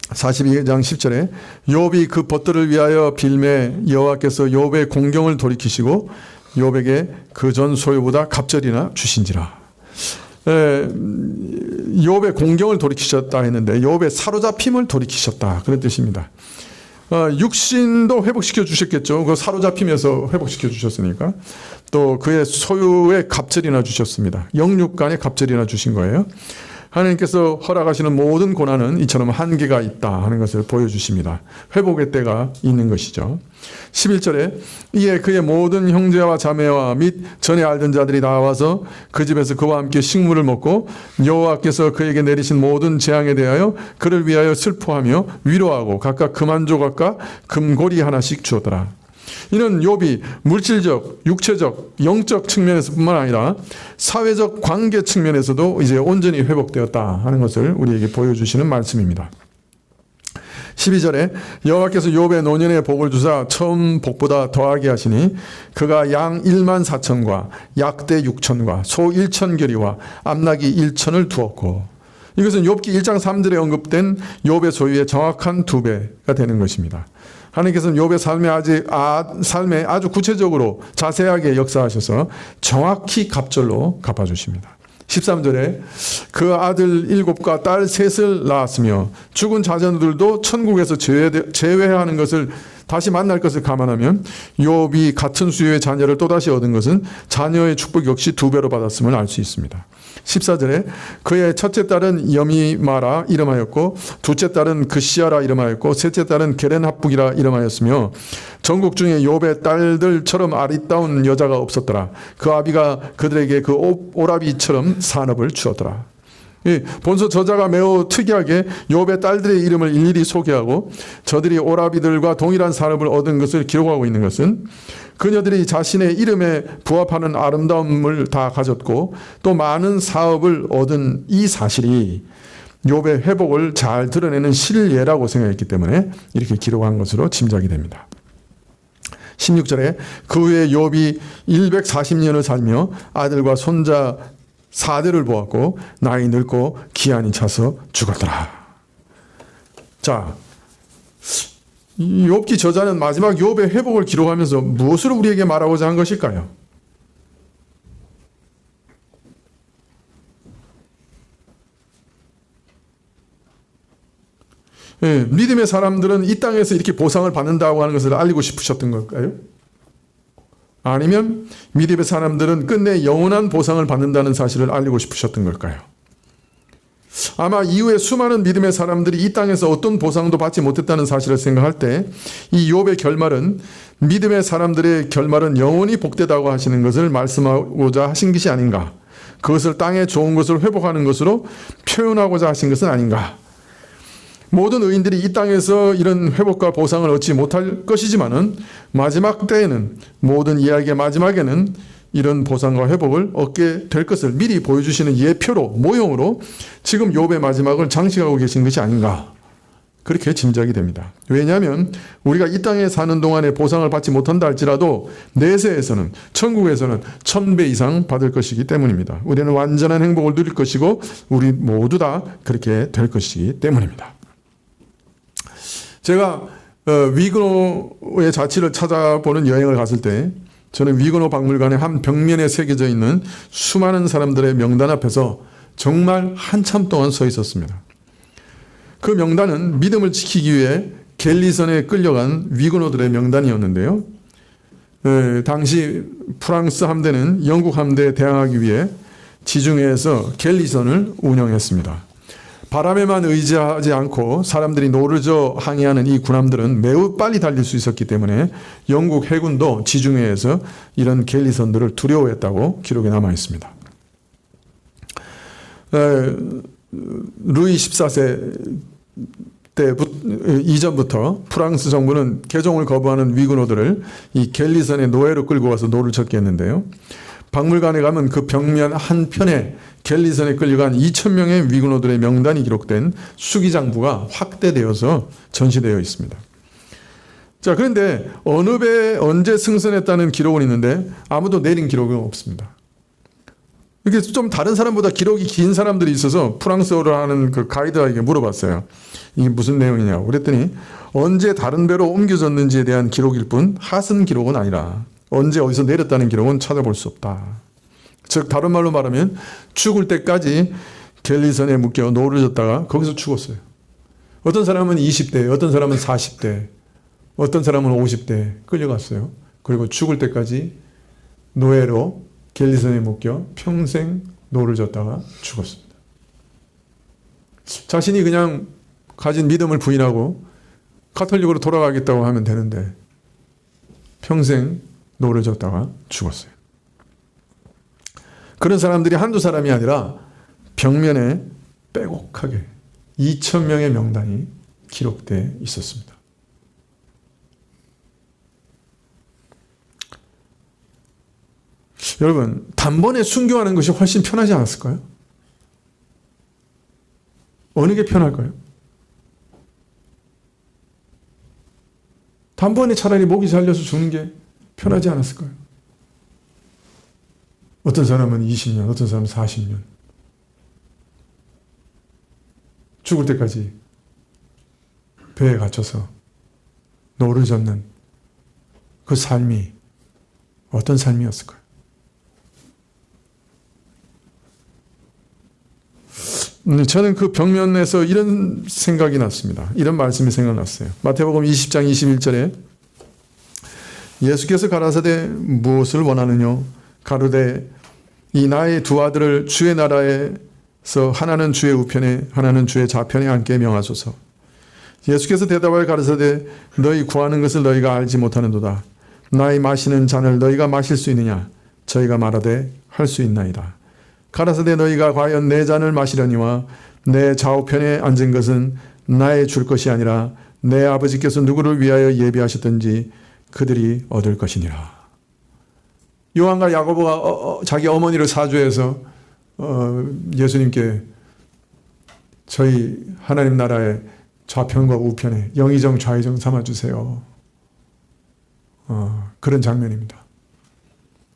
42장 10절에 욥이 그 벗들을 위하여 빌매 여호와께서 욥의 공경을 돌이키시고 욥에게 그 전 소유보다 갑절이나 주신지라. 욥의 공경을 돌이키셨다 했는데 욥의 사로잡힘을 돌이키셨다 그런 뜻입니다. 육신도 회복시켜 주셨겠죠. 그 사로잡히면서 회복시켜 주셨으니까. 또 그의 소유의 갑절이나 주셨습니다. 영육간의 갑절이나 주신 거예요. 하나님께서 허락하시는 모든 고난은 이처럼 한계가 있다 하는 것을 보여주십니다. 회복의 때가 있는 것이죠. 11절에 이에 그의 모든 형제와 자매와 및 전에 알던 자들이 나와서 그 집에서 그와 함께 식물을 먹고 여호와께서 그에게 내리신 모든 재앙에 대하여 그를 위하여 슬퍼하며 위로하고 각각 금 한 조각과 금고리 하나씩 주었더라. 이는 욥이 물질적, 육체적, 영적 측면에서뿐만 아니라 사회적 관계 측면에서도 이제 온전히 회복되었다 하는 것을 우리에게 보여주시는 말씀입니다. 12절에 여호와께서 욥의 노년에 복을 주사 처음 복보다 더하게 하시니 그가 양 1만 4천과 약대 6천과 소 1천결이와 암나귀 1천을 두었고, 이것은 욥기 1장 3절에 언급된 욥의 소유의 정확한 2배가 되는 것입니다. 하나님께서는 욥의 삶에 아주 구체적으로 자세하게 역사하셔서 정확히 갑절로 갚아주십니다. 13절에 그 아들 7과 딸 3을 낳았으며 죽은 자녀들도 천국에서 제외하는 것을 다시 만날 것을 감안하면 욥이 같은 수요의 자녀를 또다시 얻은 것은 자녀의 축복 역시 2배로 받았음을 알 수 있습니다. 14절에 그의 첫째 딸은 여미마라 이름하였고 둘째 딸은 그시아라 이름하였고 셋째 딸은 게렌합북이라 이름하였으며 전국 중에 욥의 딸들처럼 아리따운 여자가 없었더라. 그 아비가 그들에게 그 오라비처럼 산업을 주었더라. 본서 저자가 매우 특이하게 욥의 딸들의 이름을 일일이 소개하고 저들이 오라비들과 동일한 산업을 얻은 것을 기록하고 있는 것은 그녀들이 자신의 이름에 부합하는 아름다움을 다 가졌고 또 많은 사업을 얻은 이 사실이 욥의 회복을 잘 드러내는 실예라고 생각했기 때문에 이렇게 기록한 것으로 짐작이 됩니다. 16절에 그 후에 욥이 140년을 살며 아들과 손자 4대를 보았고 나이 늙고 기한이 차서 죽었더라. 자, 이 욥기 저자는 마지막 욥의 회복을 기록하면서 무엇을 우리에게 말하고자 한 것일까요? 믿음의 사람들은 이 땅에서 이렇게 보상을 받는다고 하는 것을 알리고 싶으셨던 걸까요? 아니면 믿음의 사람들은 끝내 영원한 보상을 받는다는 사실을 알리고 싶으셨던 걸까요? 아마 이후에 수많은 믿음의 사람들이 이 땅에서 어떤 보상도 받지 못했다는 사실을 생각할 때 이 욥의 결말은 믿음의 사람들의 결말은 영원히 복되다고 하시는 것을 말씀하고자 하신 것이 아닌가, 그것을 땅의 좋은 것을 회복하는 것으로 표현하고자 하신 것은 아닌가. 모든 의인들이 이 땅에서 이런 회복과 보상을 얻지 못할 것이지만은 마지막 때에는, 모든 이야기의 마지막에는 이런 보상과 회복을 얻게 될 것을 미리 보여주시는 예표로, 모형으로 지금 욥의 마지막을 장식하고 계신 것이 아닌가, 그렇게 짐작이 됩니다. 왜냐하면 우리가 이 땅에 사는 동안에 보상을 받지 못한다 할지라도 내세에서는, 천국에서는 1000배 이상 받을 것이기 때문입니다. 우리는 완전한 행복을 누릴 것이고 우리 모두 다 그렇게 될 것이기 때문입니다. 제가 위그노의 자취를 찾아보는 여행을 갔을 때 저는 위그노 박물관의 한 벽면에 새겨져 있는 수많은 사람들의 명단 앞에서 정말 한참 동안 서 있었습니다. 그 명단은 믿음을 지키기 위해 갤리선에 끌려간 위그노들의 명단이었는데요. 당시 프랑스 함대는 영국 함대에 대항하기 위해 지중해에서 갤리선을 운영했습니다. 바람에만 의지하지 않고 사람들이 노르져 항해하는 이 군함들은 매우 빨리 달릴 수 있었기 때문에 영국 해군도 지중해에서 이런 갤리선들을 두려워했다고 기록에 남아 있습니다. 루이 14세 때 이전부터 프랑스 정부는 개종을 거부하는 위그노들을 이 갤리선의 노예로 끌고 와서 노를 젓게 했는데요. 박물관에 가면 그 벽면 한편에 갤리선에 끌려간 2000명의 위그노들의 명단이 기록된 수기장부가 확대되어서 전시되어 있습니다. 자, 그런데 어느 배에 언제 승선했다는 기록은 있는데 아무도 내린 기록은 없습니다. 이렇게 좀 다른 사람보다 기록이 긴 사람들이 있어서 프랑스어를 하는 그 가이드에게 물어봤어요. 이게 무슨 내용이냐고. 그랬더니 언제 다른 배로 옮겨졌는지에 대한 기록일 뿐 하승 기록은 아니라 언제 어디서 내렸다는 기록은 찾아볼 수 없다. 즉 다른 말로 말하면 죽을 때까지 갤리선에 묶여 노를 졌다가 거기서 죽었어요. 어떤 사람은 20대, 어떤 사람은 40대, 어떤 사람은 50대 끌려갔어요. 그리고 죽을 때까지 노예로 갤리선에 묶여 평생 노를 졌다가 죽었습니다. 자신이 그냥 가진 믿음을 부인하고 카톨릭으로 돌아가겠다고 하면 되는데 평생 노를 졌다가 죽었어요. 그런 사람들이 한두 사람이 아니라 벽면에 빼곡하게 2000명의 명단이 기록되어 있었습니다. 여러분, 단번에 순교하는 것이 훨씬 편하지 않았을까요? 어느 게 편할까요? 한 번에 차라리 목이 잘려서 죽는 게 편하지 않았을까요? 어떤 사람은 20년, 어떤 사람은 40년. 죽을 때까지 배에 갇혀서 노를 젓는 그 삶이 어떤 삶이었을까요? 저는 그 벽면에서 이런 생각이 났습니다. 이런 말씀이 생각났어요. 마태복음 20장 21절에 예수께서 가라사대 무엇을 원하느냐? 가로되 이 나의 두 아들을 주의 나라에서 하나는 주의 우편에 하나는 주의 좌편에 앉게 명하소서. 예수께서 대답하여 가라사대 너희 구하는 것을 너희가 알지 못하는도다. 나의 마시는 잔을 너희가 마실 수 있느냐? 저희가 말하되 할 수 있나이다. 가라사대 너희가 과연 내 잔을 마시려니와 내 좌우편에 앉은 것은 나의 줄 것이 아니라 내 아버지께서 누구를 위하여 예비하셨든지 그들이 얻을 것이니라. 요한과 야고보가 자기 어머니를 사주해서 예수님께 저희 하나님 나라의 좌편과 우편에 영의정 좌의정 삼아주세요. 그런 장면입니다.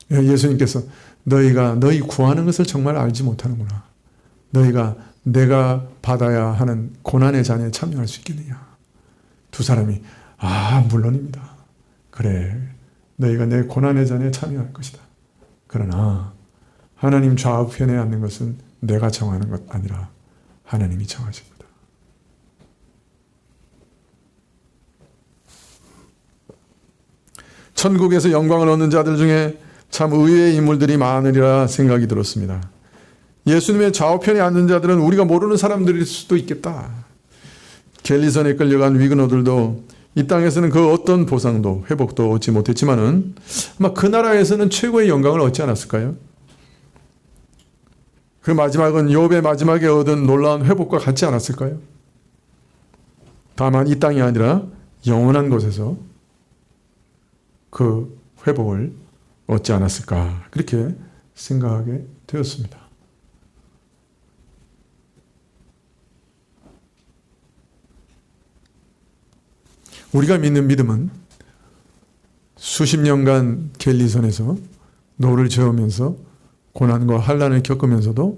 예수님께서 너희 구하는 것을 정말 알지 못하는구나. 너희가 내가 받아야 하는 고난의 잔에 참여할 수 있겠느냐. 두 사람이 물론입니다. 그래, 너희가 내 고난의 잔에 참여할 것이다. 그러나 하나님 좌우편에 앉는 것은 내가 정하는 것 아니라 하나님이 정하신 거다. 천국에서 영광을 얻는 자들 중에 참 의외의 인물들이 많으리라 생각이 들었습니다. 예수님의 좌우편에 앉는 자들은 우리가 모르는 사람들일 수도 있겠다. 갤리선에 끌려간 위그너들도 이 땅에서는 그 어떤 보상도 회복도 얻지 못했지만은 아마 그 나라에서는 최고의 영광을 얻지 않았을까요? 그 마지막은 욥의 마지막에 얻은 놀라운 회복과 같지 않았을까요? 다만 이 땅이 아니라 영원한 곳에서 그 회복을 얻지 않았을까 그렇게 생각하게 되었습니다. 우리가 믿는 믿음은 수십 년간 갤리선에서 노를 저으면서 고난과 환난을 겪으면서도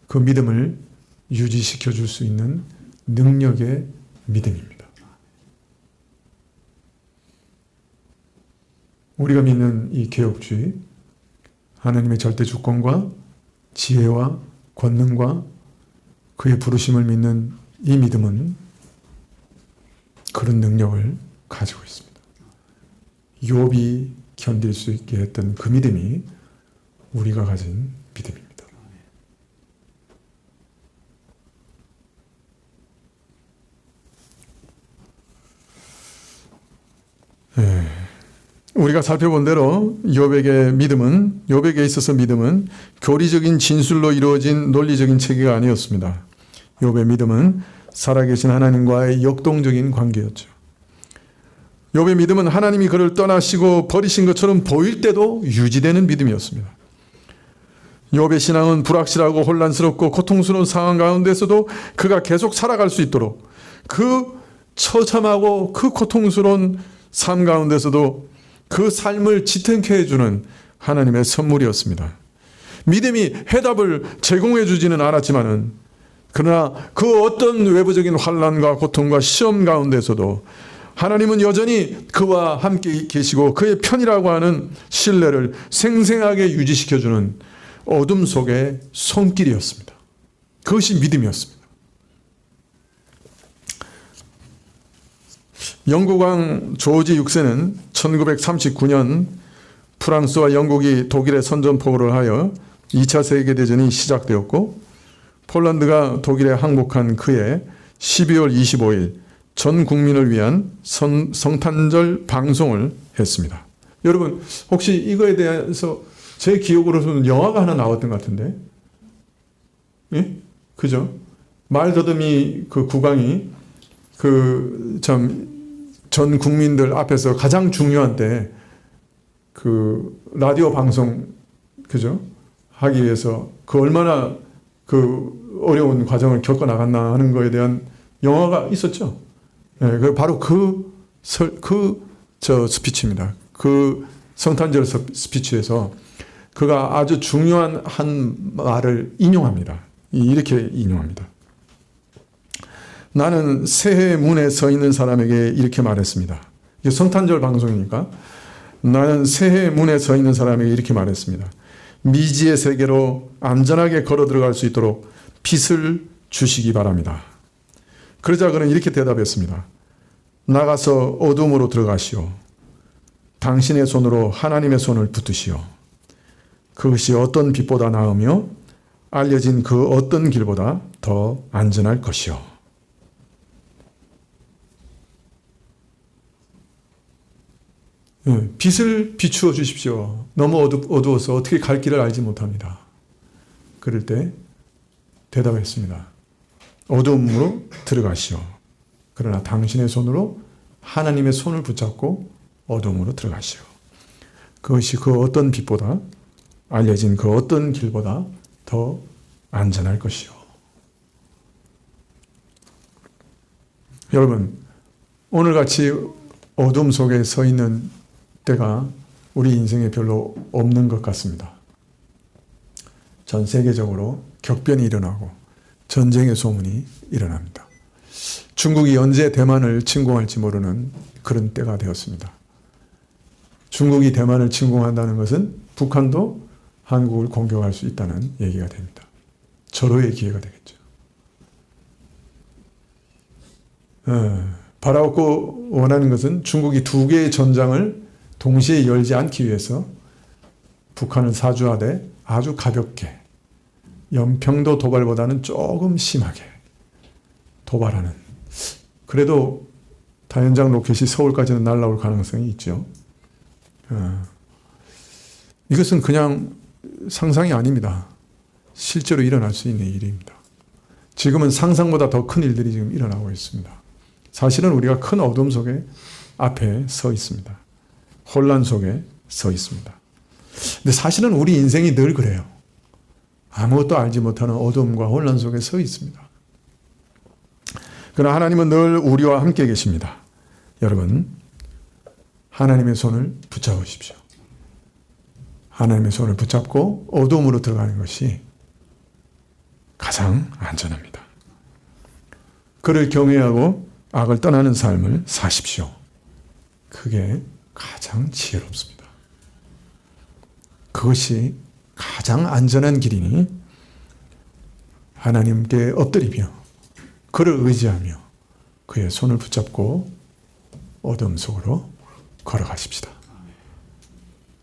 그 믿음을 유지시켜 줄 수 있는 능력의 믿음입니다. 우리가 믿는 이 개혁주의, 하나님의 절대 주권과 지혜와 권능과 그의 부르심을 믿는 이 믿음은 그런 능력을 가지고 있습니다. 욥이 견딜 수 있게 했던 그 믿음이 우리가 가진 믿음입니다. 우리가 살펴본 대로 욥에게 있어서 믿음은 교리적인 진술로 이루어진 논리적인 체계가 아니었습니다. 욥의 믿음은 살아계신 하나님과의 역동적인 관계였죠. 욥의 믿음은 하나님이 그를 떠나시고 버리신 것처럼 보일 때도 유지되는 믿음이었습니다. 욥의 신앙은 불확실하고 혼란스럽고 고통스러운 상황 가운데서도 그가 계속 살아갈 수 있도록 그 처참하고 그 고통스러운 삶 가운데서도 그 삶을 지탱케 해주는 하나님의 선물이었습니다. 믿음이 해답을 제공해 주지는 않았지만은 그러나 그 어떤 외부적인 환난과 고통과 시험 가운데서도 하나님은 여전히 그와 함께 계시고 그의 편이라고 하는 신뢰를 생생하게 유지시켜주는 어둠 속의 손길이었습니다. 그것이 믿음이었습니다. 영국 왕 조지 6세는 1939년 프랑스와 영국이 독일에 선전포고를 하여 2차 세계대전이 시작되었고 폴란드가 독일에 항복한 그해 12월 25일 전 국민을 위한 성탄절 방송을 했습니다. 여러분 혹시 이거에 대해서 제 기억으로서는 영화가 하나 나왔던 것 같은데, 예? 그죠? 말더듬이 그 국왕이 전 국민들 앞에서 가장 중요한 때 그 라디오 방송 그죠? 하기 위해서 그 얼마나 그 어려운 과정을 겪어 나갔나 하는 거에 대한 영화가 있었죠. 예, 바로 저 스피치입니다. 그 성탄절 스피치에서 그가 아주 중요한 한 말을 인용합니다. 이렇게 인용합니다. 나는 새해 문에 서 있는 사람에게 이렇게 말했습니다. 이게 성탄절 방송이니까 나는 새해 문에 서 있는 사람에게 이렇게 말했습니다. 미지의 세계로 안전하게 걸어 들어갈 수 있도록 빛을 주시기 바랍니다. 그러자 그는 이렇게 대답했습니다. 나가서 어둠으로 들어가시오. 당신의 손으로 하나님의 손을 붙드시오. 그것이 어떤 빛보다 나으며 알려진 그 어떤 길보다 더 안전할 것이오. 빛을 비추어 주십시오. 너무 어두워서 어떻게 갈 길을 알지 못합니다. 그럴 때 대답했습니다. 어둠으로 들어가시오. 그러나 당신의 손으로 하나님의 손을 붙잡고 어둠으로 들어가시오. 그것이 그 어떤 빛보다 알려진 그 어떤 길보다 더 안전할 것이오. 여러분, 오늘같이 어둠 속에 서 있는 때가 우리 인생에 별로 없는 것 같습니다. 전 세계적으로 격변이 일어나고 전쟁의 소문이 일어납니다. 중국이 언제 대만을 침공할지 모르는 그런 때가 되었습니다. 중국이 대만을 침공한다는 것은 북한도 한국을 공격할 수 있다는 얘기가 됩니다. 절호의 기회가 되겠죠. 바라고 원하는 것은 중국이 두 개의 전장을 동시에 열지 않기 위해서 북한을 사주하되 아주 가볍게 연평도 도발보다는 조금 심하게 도발하는, 그래도 다연장 로켓이 서울까지는 날아올 가능성이 있죠. 이것은 그냥 상상이 아닙니다. 실제로 일어날 수 있는 일입니다. 지금은 상상보다 더 큰 일들이 지금 일어나고 있습니다. 사실은 우리가 큰 어둠 속에 앞에 서 있습니다. 혼란 속에 서 있습니다. 근데 사실은 우리 인생이 늘 그래요. 아무것도 알지 못하는 어둠과 혼란 속에 서 있습니다. 그러나 하나님은 늘 우리와 함께 계십니다. 여러분, 하나님의 손을 붙잡으십시오. 하나님의 손을 붙잡고 어둠으로 들어가는 것이 가장 안전합니다. 그를 경외하고 악을 떠나는 삶을 사십시오. 그게 가장 지혜롭습니다. 그것이 가장 안전한 길이니 하나님께 엎드리며 그를 의지하며 그의 손을 붙잡고 어둠 속으로 걸어가십시다.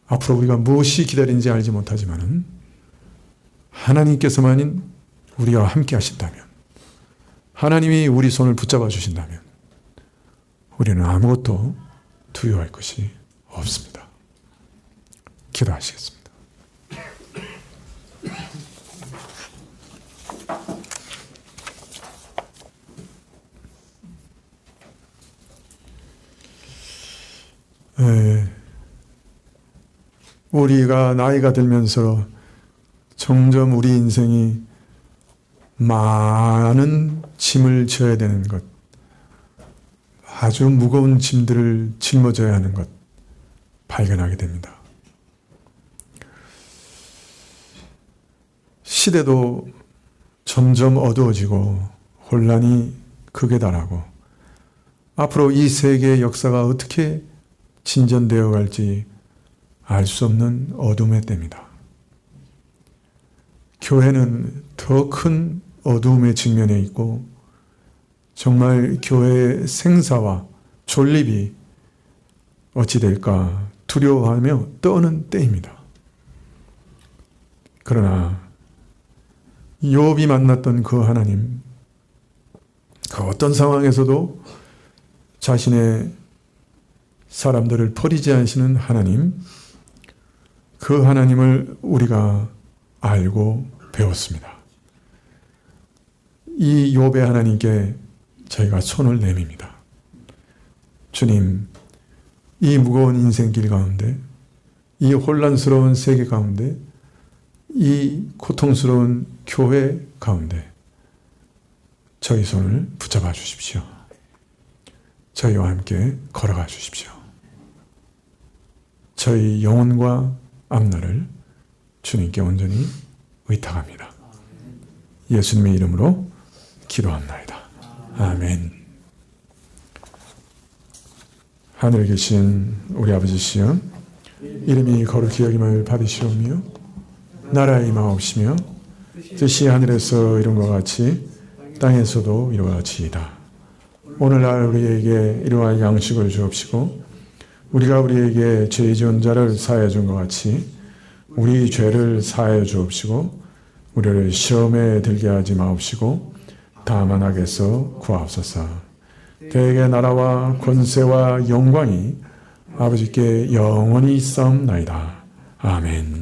앞으로 우리가 무엇이 기다리는지 알지 못하지만 하나님께서만 우리와 함께 하신다면, 하나님이 우리 손을 붙잡아 주신다면 우리는 아무것도 두려워할 것이 없습니다. 기도하시겠습니다. 우리가 나이가 들면서 점점 우리 인생이 많은 짐을 져야 되는 것, 아주 무거운 짐들을 짊어져야 하는 것 발견하게 됩니다. 시대도 점점 어두워지고 혼란이 극에 달하고 앞으로 이 세계의 역사가 어떻게 진전되어 갈지 알 수 없는 어둠의 때입니다. 교회는 더 큰 어두움의 직면에 있고 정말 교회의 생사와 존립이 어찌 될까 두려워하며 떠는 때입니다. 그러나 욥이 만났던 그 하나님, 그 어떤 상황에서도 자신의 사람들을 버리지 않으시는 하나님, 그 하나님을 우리가 알고 배웠습니다. 이 욥의 하나님께 저희가 손을 내밉니다. 주님, 이 무거운 인생길 가운데, 이 혼란스러운 세계 가운데, 이 고통스러운 교회 가운데 저희 손을 붙잡아 주십시오. 저희와 함께 걸어가 주십시오. 저희 영혼과 앞날을 주님께 온전히 의탁합니다. 예수님의 이름으로 기도합나이다. 아멘. 하늘에 계신 우리 아버지시여, 이름이 거룩히 여김을 받으시오며 나라의 임하옵시며 뜻이 하늘에서 이룬 것 같이 땅에서도 이루어지이다. 오늘날 우리에게 이러한 양식을 주옵시고 우리가 우리에게 죄 지은 자를 사하여 준 것 같이 우리 죄를 사하여 주옵시고 우리를 시험에 들게 하지 마옵시고 다만 악에서 구하옵소서. 대개 나라와 권세와 영광이 아버지께 영원히 있사옵나이다. 아멘.